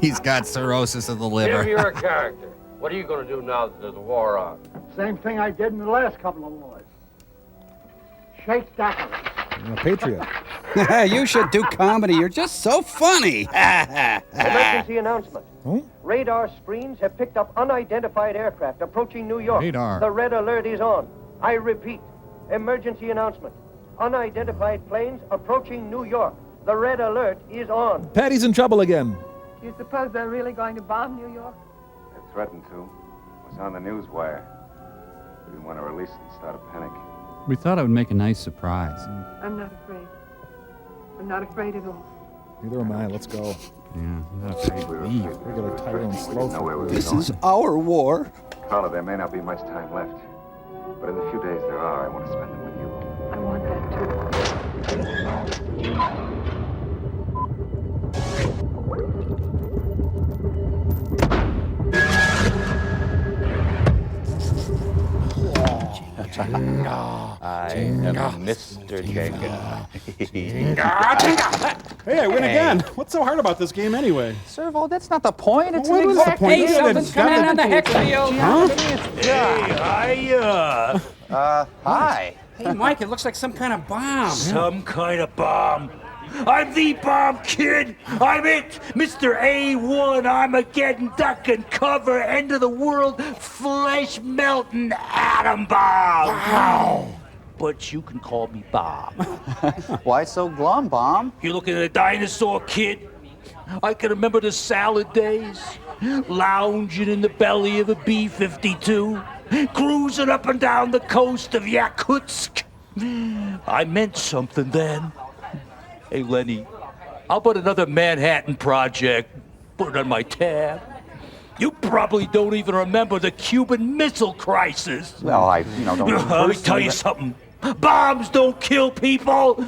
He's got cirrhosis of the liver. Tim, you're a character. What are you going to do now that there's a war on? Same thing I did in the last couple of wars. Shake daiquiris. I'm a patriot. You should do comedy. You're just so funny. Emergency announcement. Radar screens have picked up unidentified aircraft approaching New York. Radar. The red alert is on. I repeat, emergency announcement. Unidentified planes approaching New York. The red alert is on. Patty's in trouble again. You suppose they're really going to bomb New York? They threatened to. It was on the news wire. We didn't want to release it and start a panic. We thought it would make a nice surprise. I'm not afraid. I'm not afraid at all. Neither am I. Let's go. Yeah, not afraid to leave. Regular Tyrone Slow. This is our war. Carla, there may not be much time left. But in the few days there are, I want to spend them with you. I want that I am Mr. Jenga. Hey, I win again. What's so hard about this game anyway? Servo, that's not the point. It's Well, an what is the point? Hey, something's coming in on the hex field. Hi. Hey, Mike, it looks like some kind of bomb. Some kind of bomb. I'm the bomb kid. I'm it, Mr. A1 Armageddon duck and cover, end of the world, flesh melting atom bomb. Wow. But you can call me Bob. Why so glum, Bomb? You looking at a dinosaur, kid? I can remember the salad days, lounging in the belly of a B-52, cruising up and down the coast of Yakutsk. I meant something then. Hey, Lenny, how about another Manhattan Project? Put it on my tab. You probably don't even remember the Cuban Missile Crisis. Well, don't. Let me tell you something. Bombs don't kill people.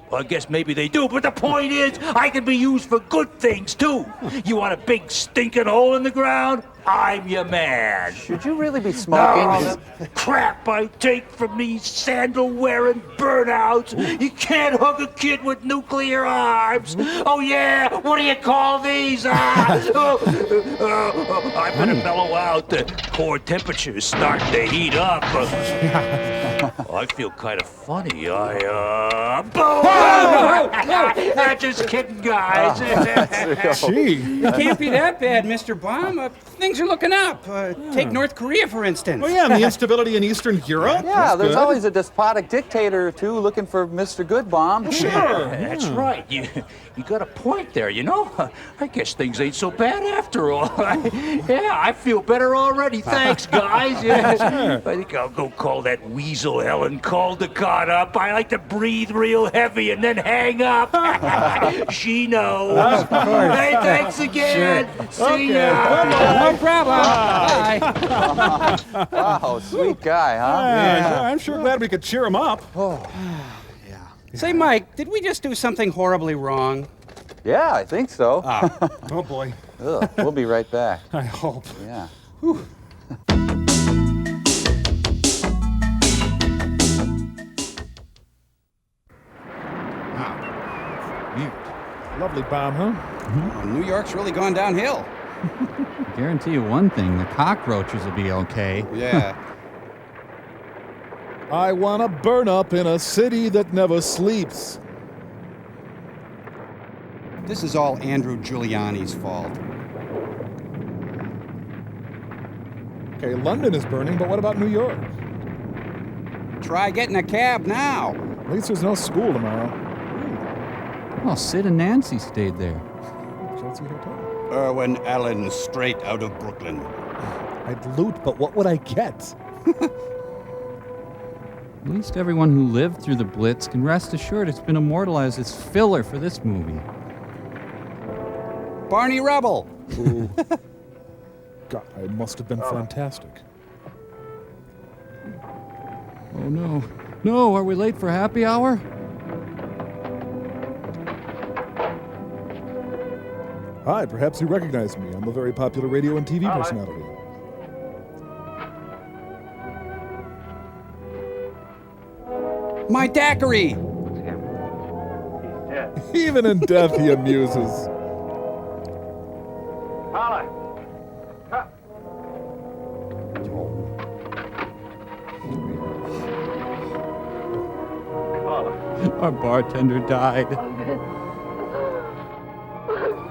Well, I guess maybe they do, but the point is, I can be used for good things, too. You want a big stinking hole in the ground? I'm your man. Should you really be smoking? No, the crap I take from these sandal-wearing burnouts. You can't hug a kid with nuclear arms. Oh, yeah, what do you call these? I better mellow out. The core temperature's starting to heat up. I feel kind of funny. Just kidding, guys. Gee. It can't be that bad, Mr. Bomb. Things are looking up. Take North Korea, for instance. Oh, yeah, and the instability in Eastern Europe. Yeah, there's always a despotic dictator or two looking for Mr. Good Bomb. Sure. That's right. You got a point there, you know? I guess things ain't so bad after all. Yeah, I feel better already. Thanks, guys. Yeah. I think I'll go call that weasel Helen Caldecott up. I like to breathe real heavy and then hang up. She knows. Of course. Hey, thanks again. Sure. See ya. No problem. Bye. Wow, sweet guy, huh? Yeah. I'm sure glad we could cheer him up. Say, Mike, did we just do something horribly wrong? Yeah, I think so. Oh, boy. Ugh, we'll be right back. I hope. Yeah. Lovely bomb, huh? Oh, New York's really gone downhill. I guarantee you one thing, the cockroaches will be okay. Yeah. I want to burn up in a city that never sleeps. This is all Andrew Giuliani's fault. Okay, London is burning, but what about New York? Try getting a cab now. At least there's no school tomorrow. Well, Sid and Nancy stayed there. Chelsea Hotel. Irwin Allen, straight out of Brooklyn. I'd loot, but what would I get? At least everyone who lived through the Blitz can rest assured it's been immortalized as filler for this movie. Barney Rubble. Ooh. God, it must have been fantastic. Oh, no. No, are we late for happy hour? Hi, perhaps you recognize me. I'm a very popular radio and TV personality. My daiquiri. He's dead. Even in death, he amuses. Paula. Our bartender died.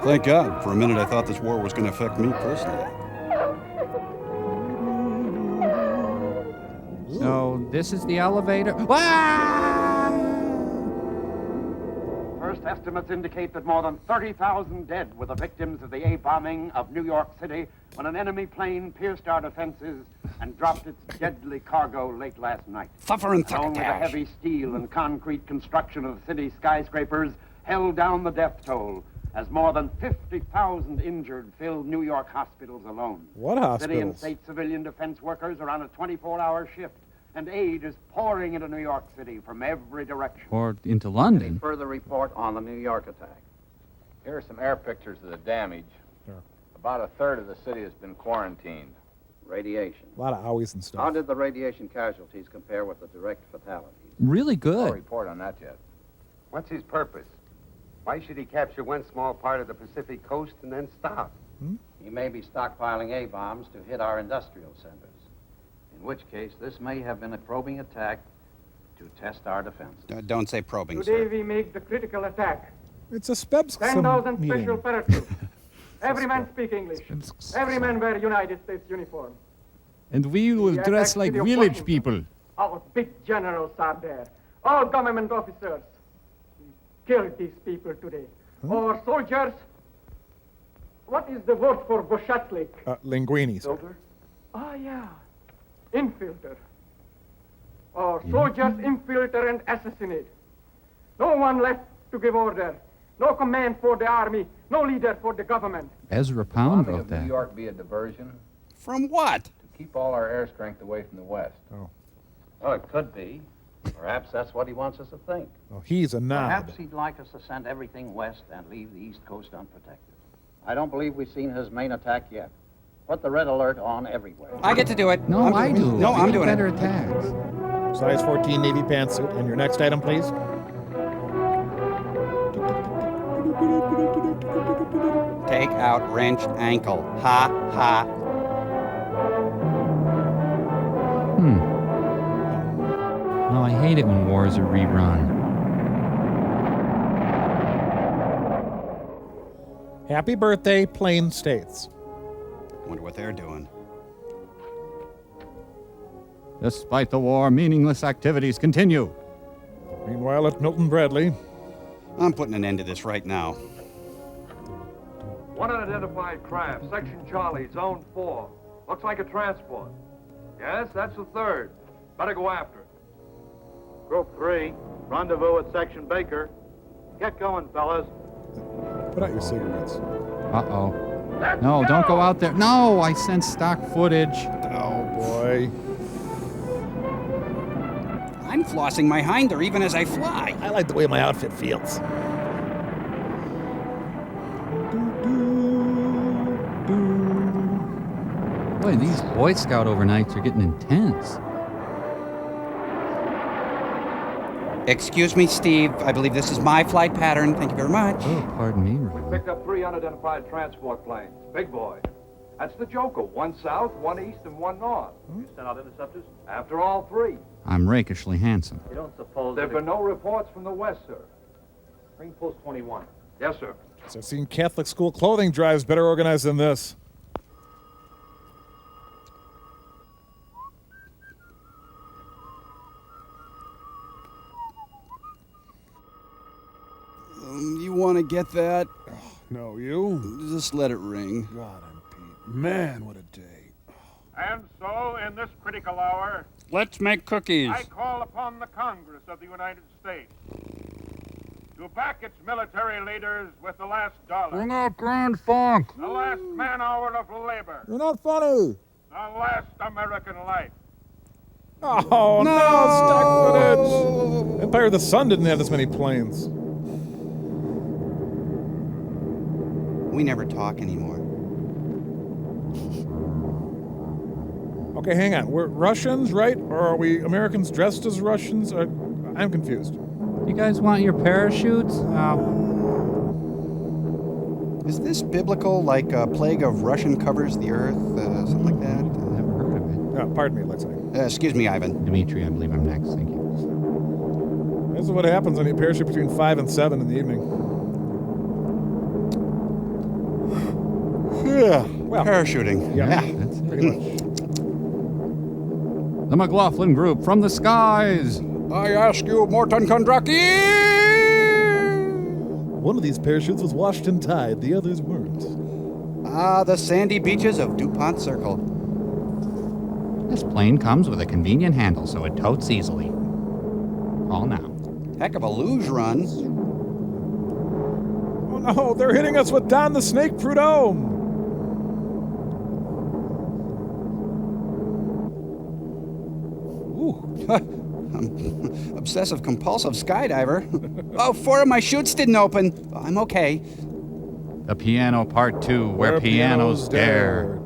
Thank God. For a minute, I thought this war was going to affect me personally. So this is the elevator. First estimates indicate that more than 30,000 dead were the victims of the A-bombing of New York City when an enemy plane pierced our defenses and dropped its deadly cargo late last night. Only the heavy steel and concrete construction of the city's skyscrapers held down the death toll as more than 50,000 injured filled New York hospitals alone. What City and hospitals? state civilian defense workers are on a 24-hour shift, and aid is pouring into New York City from every direction. Or into London. Further report on the New York attack. Here are some air pictures of the damage. About a third of the city has been quarantined. Radiation. A lot of owies and stuff. How did the radiation casualties compare with the direct fatalities? Really No good. report on that yet. What's his purpose? Why should he capture one small part of the Pacific coast and then stop? He may be stockpiling A-bombs to hit our industrial centers. In which case, this may have been a probing attack to test our defense. Don't say probing, Today sir. we make the critical attack. It's a SPEBS 10,000 meeting. special paratroops. Every man speak English. Every man wear United States uniform. And we will The dress attack like city of village Washington. people. Our big generals are there. All government officers. We killed these people today. Our soldiers. What is the word for Boshatlik? Linguini. Ah, yeah. Infilter. Our soldiers infiltrate and assassinate. No one left to give order. No command for the army. No leader for the government. Ezra Pound Bombing wrote of New that. York be a diversion? From what? To keep all our air strength away from the west. Oh, it could be. Perhaps that's what he wants us to think. Oh, he's a knob. Perhaps he'd like us to send everything west and leave the East Coast unprotected. I don't believe we've seen his main attack yet. Put the red alert on everywhere. I get to do it. No, I do. No, I'm doing better it. attacks. Size 14 Navy pantsuit. And your next item, please. Take out wrenched ankle. Ha, ha. No, I hate it when wars are rerun. Happy birthday, Plain States. Wonder what they're doing. Despite the war, meaningless activities continue. Meanwhile, at Milton Bradley. I'm putting an end to this right now. One unidentified craft, Section Charlie, Zone 4. Looks like a transport. Yes, that's the third. Better go after it. Group 3, rendezvous at Section Baker. Get going, fellas. Put out your cigarettes. Uh-oh. No, don't go out there. No, I sent stock footage. Oh, boy. I'm flossing my hinder even as I fly. I like the way my outfit feels. Boy, these Boy Scout overnights are getting intense. Excuse me, Steve. I believe this is my flight pattern. Thank you very much. Oh, pardon me. We picked up 3 unidentified transport planes. Big boy. That's the Joker. 1 south, 1 east, and 1 north. You sent out interceptors? After all 3. I'm rakishly handsome. You don't suppose There have been no reports from the west, sir. Bring Post 21. Yes, sir. So I've seen Catholic school clothing drives better organized than this. You want to get that? No, you? Just let it ring. God, I'm Pete. Man, what a day. And so, in this critical hour, Let's make cookies. I call upon the Congress of the United States to back its military leaders with the last dollar, Bring out Grand Funk. the last man-hour of labor, You're not funny. the last American life. Oh, no, stock footage. Empire of the Sun didn't have this many planes. We never talk anymore. Okay, hang on. We're Russians, right? Or are we Americans dressed as Russians? I'm confused. You guys want your parachutes? Is this biblical, like a plague of Russian covers the earth, something like that? Never heard of it. Pardon me, Lexi. Excuse me, Ivan. Dimitri, I believe I'm next. Thank you. This is what happens when you parachute between 5 and 7 in the evening. Yeah, well, parachuting. Yeah, That's pretty much. The McLaughlin Group from the skies. I ask you, Morton Kondraki! One of these parachutes was Washington Tide, the others weren't. Ah, the sandy beaches of DuPont Circle. This plane comes with a convenient handle so it totes easily. All now. Heck of a luge run. Oh no, they're hitting us with Don the Snake Prudhomme. Obsessive compulsive skydiver. Oh, 4 of my chutes didn't open. I'm okay. The Piano Part 2, where pianos dare.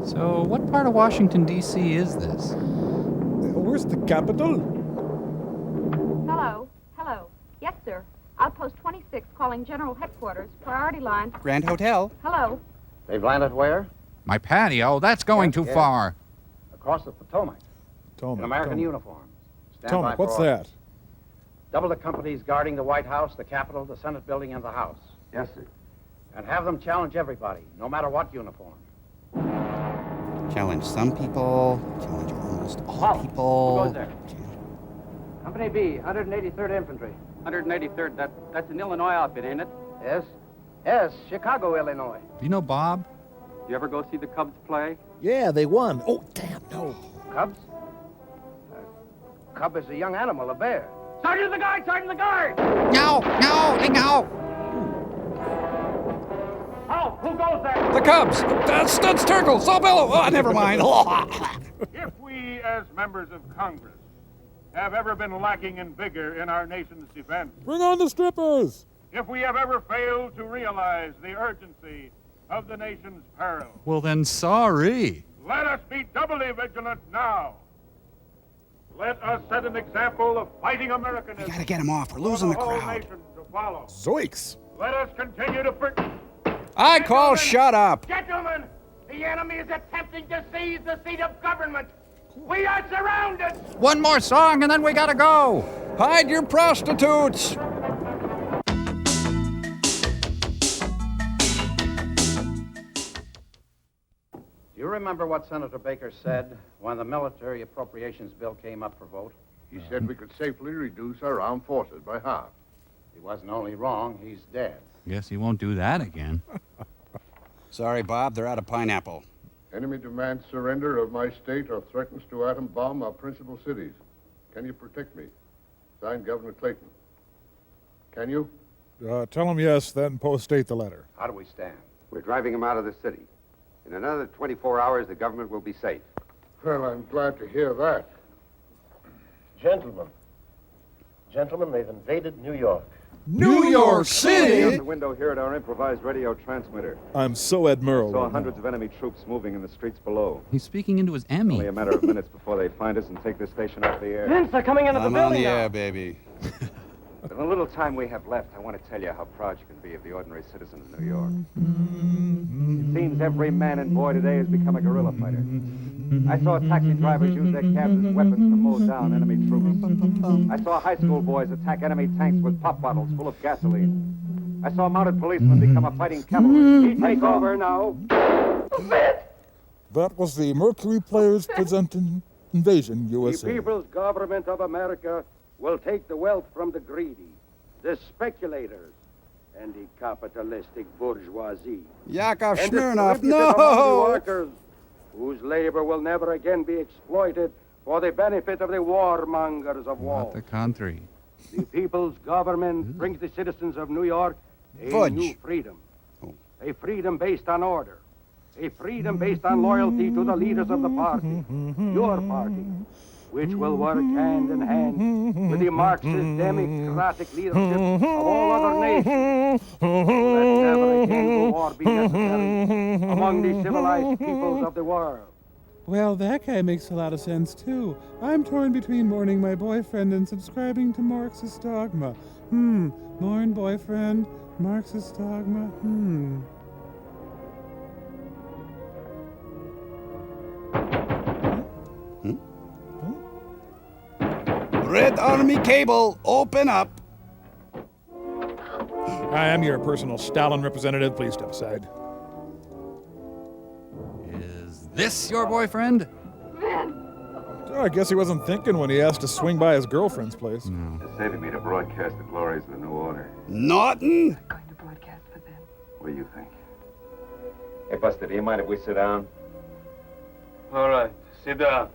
So, what part of Washington, D.C. is this? Where's the capital? Hello. Hello. Yes, sir. Outpost 26 calling General Headquarters. Priority line. Grand Hotel. Hello. They've landed where? My patio, that's going too Yes. far. Across the Potomac. In American uniforms. Stand by Potomac, for what's orders. that? Double the companies guarding the White House, the Capitol, the Senate building, and the House. Yes, sir. And have them challenge everybody, no matter what uniform. Challenge some people. Challenge almost all people. Who goes there? Company B, 183rd Infantry. 183rd, that's an Illinois outfit, ain't it? Yes. Yes, Chicago, Illinois. Do you know Bob? You ever go see the Cubs play? Yeah, they won. Oh, damn, no. Cubs? Cub is a young animal, a bear. Sergeant the guard! Sergeant the guard! No! No! Oh, who goes there? The Cubs! Studs Turkle! Sawbillow! Oh, never mind. If we, as members of Congress, have ever been lacking in vigor in our nation's defense, Bring on the strippers! if we have ever failed to realize the urgency of the nation's peril, Well, then, sorry. let us be doubly vigilant now. Let us set an example of fighting Americanism. We gotta get him off. We're losing the for whole crowd. nation to follow. Zoinks! Let us continue to... I call shut up. Gentlemen, the enemy is attempting to seize the seat of government. We are surrounded. One more song and then we gotta go. Hide your prostitutes. Do you remember what Senator Baker said when the military appropriations bill came up for vote? He said we could safely reduce our armed forces by half. He wasn't only wrong, he's dead. Guess he won't do that again. Sorry, Bob, they're out of pineapple. Enemy demands surrender of my state or threatens to atom bomb our principal cities. Can you protect me? Signed, Governor Clayton. Can you? Tell them yes, then post-date the letter. How do we stand? We're driving him out of the city. In another 24 hours, the government will be safe. Well, I'm glad to hear that. Gentlemen, they've invaded New York. New York City? Out the window here at our improvised radio transmitter. I'm so admiral. Saw hundreds of enemy troops moving in the streets below. He's speaking into his Emmy. Only a matter of minutes before they find us and take this station off the air. Vince, they're coming into the I'm on building the now. air, baby. In the little time we have left, I want to tell you how proud you can be of the ordinary citizen of New York. It seems every man and boy today has become a guerrilla fighter. I saw taxi drivers use their cabs as weapons to mow down enemy troops. I saw high school boys attack enemy tanks with pop bottles full of gasoline. I saw mounted policemen become a fighting cavalry. Take over now. That was the Mercury Players presenting Invasion USA. The People's Government of America will take the wealth from the greedy, the speculators, and the capitalistic bourgeoisie. Yakov And Smirnoff, distribute it among the no! workers, whose labor will never again be exploited for the benefit of the warmongers of Not war. the country. The People's Government brings the citizens of New York a Fudge. new freedom. A freedom based on order. A freedom based on loyalty to the leaders of the party, your party, which will work hand in hand with the Marxist democratic leadership of all other nations, so that never again will war be necessary among the civilized peoples of the world. Well, that guy makes a lot of sense, too. I'm torn between mourning my boyfriend and subscribing to Marxist dogma. Mourn boyfriend, Marxist dogma, Red Army cable, open up. I am your personal Stalin representative. Please step aside. Is this your boyfriend? Oh, I guess he wasn't thinking when he asked to swing by his girlfriend's place. No. They say to me to broadcast the glories of the new order. Naughton? Going to broadcast for them. What do you think? Hey, Buster, do you mind if we sit down? All right, sit down.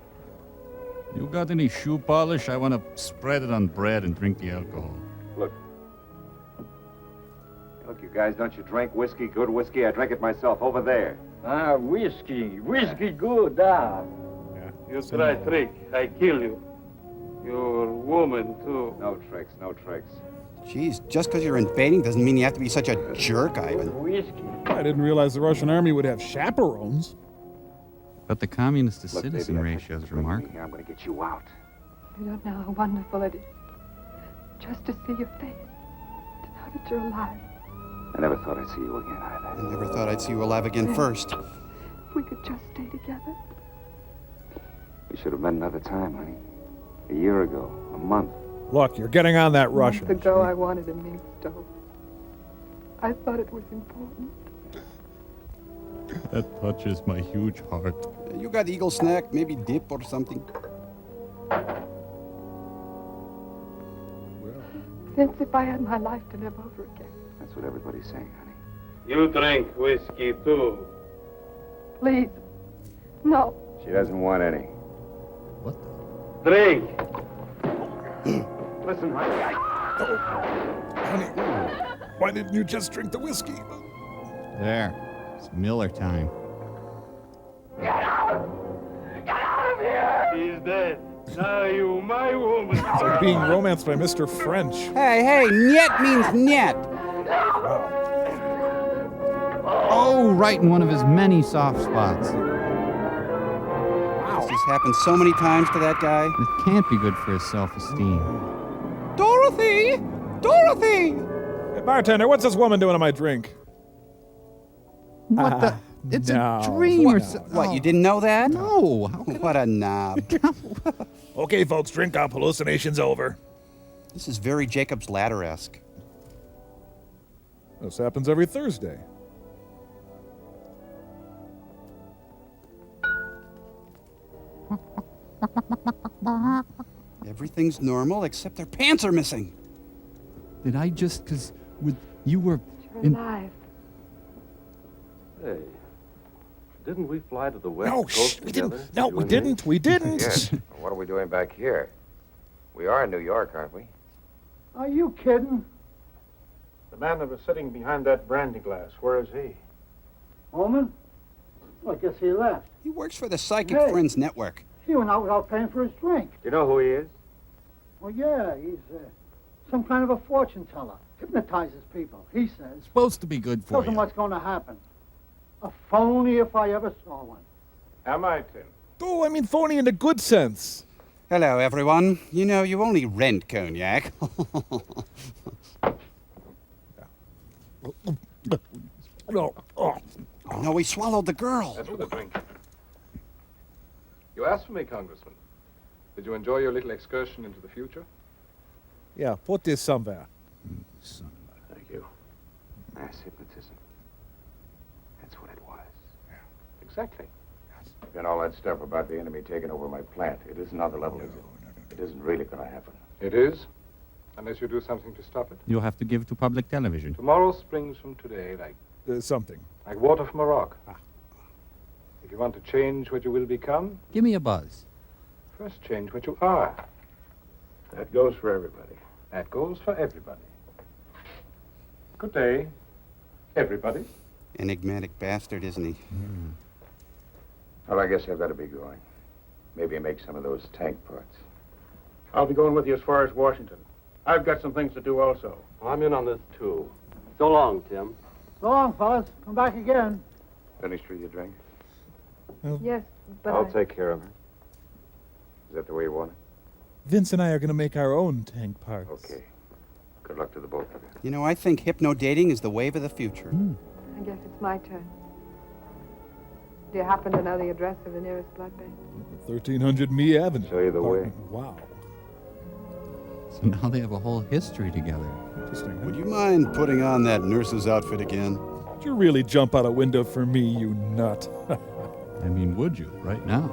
You got any shoe polish? I want to spread it on bread and drink the alcohol. Look, you guys, don't you drink whiskey? Good whiskey? I drink it myself over there. Ah, whiskey. Whiskey good, ah. You try trick, I kill you. You're a woman, too. No tricks, no tricks. Jeez, just because you're invading doesn't mean you have to be such a jerk, Ivan. Whiskey. I didn't realize the Russian army would have chaperones. But the communist to citizen ratio is remarkable. I'm going to get you out. You don't know how wonderful it is. Just to see your face. To know that you're alive. I never thought I'd see you again, either. I never thought I'd see you alive again first. If we could just stay together. We should have met another time, honey. A year ago, a month. Look, you're getting on that A Russian. month ago, I wanted a mink stove. I thought it was important. That touches my huge heart. You got eagle snack, maybe dip or something. Vince, if I had my life to live over again. That's what everybody's saying, honey. You drink whiskey, too. Please. No. She doesn't want any. Drink. Listen, honey, Honey, why didn't you just drink the whiskey? There. It's Miller time. He's dead. Now you, my woman. It's like being romanced by Mr. French. Hey, niet means niet. Oh, right in one of his many soft spots. This has happened so many times to that guy. It can't be good for his self-esteem. Dorothy! Dorothy! Hey, bartender, what's this woman doing to my drink? What the? It's no. a dream or something. What, you didn't know that? No. What a knob. Okay, folks, drink up. Hallucination's over. This is very Jacob's Ladder-esque. This happens every Thursday. Everything's normal except their pants are missing. Did I just, because with you were You're in... alive. Hey, didn't we fly to the West No, Coast we together? didn't. No, we didn't. We didn't. Yes. What are we doing back here? We are in New York, aren't we? Are you kidding? The man that was sitting behind that brandy glass, where is he? Holman? Well, I guess he left. He works for the Psychic Hey. Friends Network. He went out without paying for his drink. Do you know who he is? Well, yeah, he's some kind of a fortune teller. Hypnotizes people, he says. Supposed to be good for Tells them you. what's going to happen. A phony if I ever saw one. Am I, Tim? Oh, I mean phony in the good sense. Hello, everyone. You know, you only rent cognac. No. Oh. Oh, no, he swallowed the girl. That's for the drink. You asked for me, Congressman. Did you enjoy your little excursion into the future? Yeah, put this somewhere. Thank you. Mass hypnotism. That's what it was. Exactly. And all that stuff about the enemy taking over my plant. It isn't on the level, is it? It isn't really going to happen. It is, unless you do something to stop it. You'll have to give it to public television. Tomorrow springs from today like Something. water from a rock. If you want to change what you will become, Give me a buzz. first change what you are. That goes for everybody. That goes for everybody. Good day, everybody. Enigmatic bastard, isn't he? Well, I guess I've got to be going. Maybe make some of those tank parts. I'll be going with you as far as Washington. I've got some things to do also. I'm in on this, too. So long, Tim. So long, fellas. Come back again. Finish for your drink? Yes, but I'll take care of her. Is that the way you want it? Vince and I are going to make our own tank parts. Okay. Good luck to the both of you. You know, I think hypno-dating is the wave of the future. I guess it's my turn. Do you happen to know the address of the nearest blood bank? 1300 Mee Avenue. Show you the way. Wow. So now they have a whole history together. Interesting. Would you mind putting on that nurse's outfit again? Did you really jump out a window for me, you nut? I mean, would you, right now?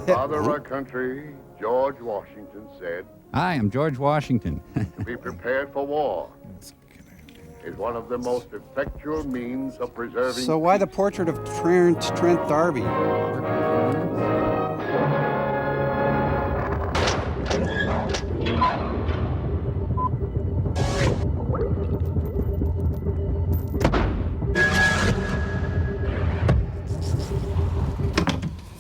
Father of our country, George Washington, said, Hi, I'm George Washington. to be prepared for war is one of the most effectual means of preserving So why the portrait of Trent D'Arby?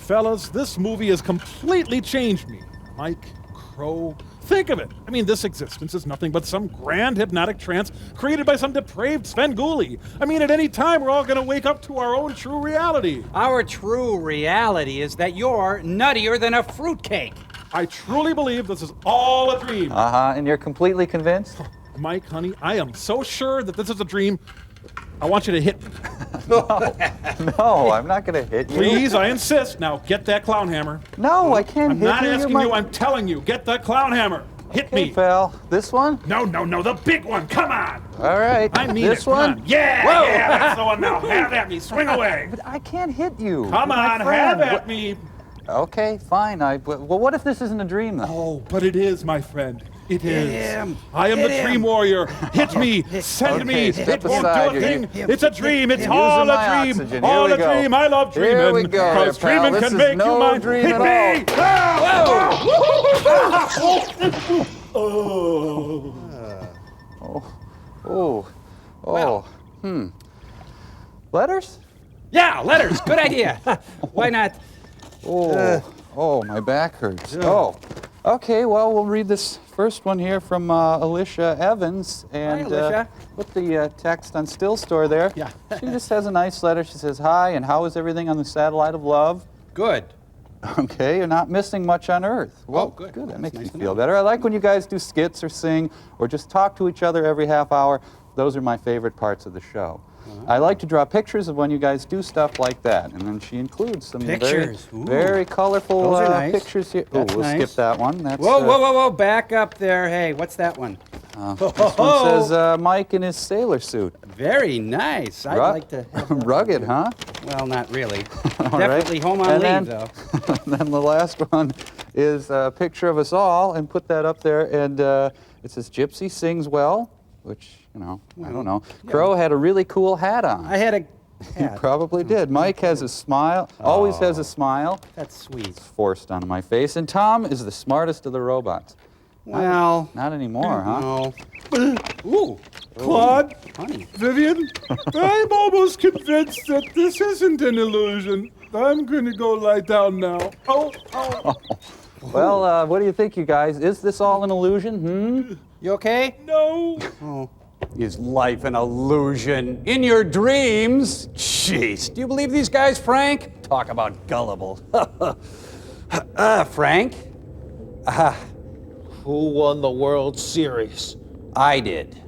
Fellas, this movie has completely changed me. Mike, Crow, think of it. I mean, this existence is nothing but some grand hypnotic trance created by some depraved Svengoolie. I mean, at any time, we're all going to wake up to our own true reality. Our true reality is that you're nuttier than a fruitcake. I truly believe this is all a dream. Uh-huh, and you're completely convinced? Mike, honey, I am so sure that this is a dream. I want you to hit me. No, I'm not going to hit you. Please, I insist. Now, get that clown hammer. No, I can't I'm hit you. not asking You're you, I'm telling you. Get that clown hammer. Hit Okay, me. pal. This one? No, the big one. Come on. All right. I need this it. Come one? on. Yeah, Whoa. yeah, that's the one now. Have at me. Swing away. But I can't hit you. Come You're my on, friend. have at me. Okay, fine. Well, what if this isn't a dream, though? Oh, but it is, my friend. It Hit is. him. I am Hit the him. dream warrior. Hit me. Send me. step It won't aside. do a thing. You're- It's a dream. It's Using all my a dream. oxygen. All Here a we go. dream. I love dreaming. Here we go, Because pal. dreaming This can is make no you mine. dream Hit at me. Letters? Yeah, letters. Good idea. Why not? Oh, my back hurts. Oh. Okay, well, we'll read this first one here from Alicia Evans. And Alicia. put the text on Still Store there. Yeah. She just has a nice letter. She says, hi, and how is everything on the satellite of love? Good. Okay, you're not missing much on Earth. Well, good. That makes me feel better. I like when you guys do skits or sing or just talk to each other every half hour. Those are my favorite parts of the show. I like to draw pictures of when you guys do stuff like that. And then she includes some Pictures. Ooh. very colorful Those are nice. pictures here. That's we'll nice. skip that one. That's, Whoa, back up there. Hey, what's that one? This one says Mike in his sailor suit. Very nice. I'd like to have that. Rugged, huh? Well, not really. All Definitely right. home on And leave, then- though. And then the last one is a picture of us all, and put that up there, and it says Gypsy sings well, which, you know, I don't know. Crow had a really cool hat on. I had a He hat. probably did. Mike has a smile, always has a smile. That's sweet. It's forced onto my face. And Tom is the smartest of the robots. Well, not anymore, huh? No. Ooh, Claude, Honey. Vivian, I'm almost convinced that this isn't an illusion. I'm going to go lie down now. Oh. Well, what do you think, you guys? Is this all an illusion? You okay? No. Oh. Is life an illusion? In your dreams? Jeez, do you believe these guys, Frank? Talk about gullible. Frank? Who won the World Series? I did.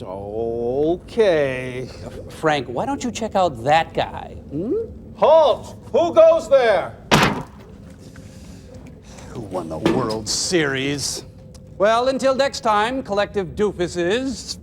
Okay. Frank, why don't you check out that guy? Halt! Who goes there? Who won the World Series? Well, until next time, collective doofuses.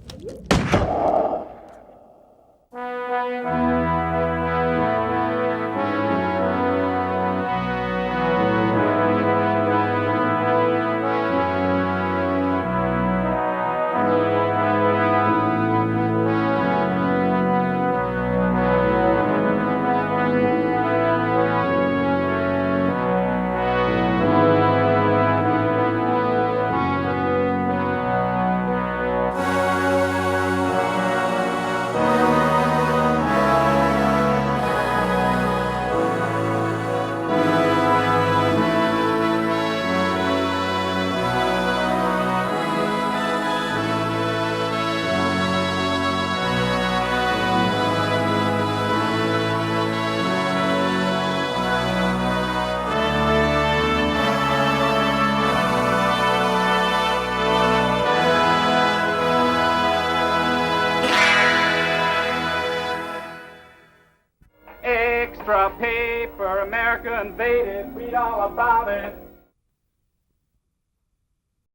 Extra paper, America invaded, read all about it.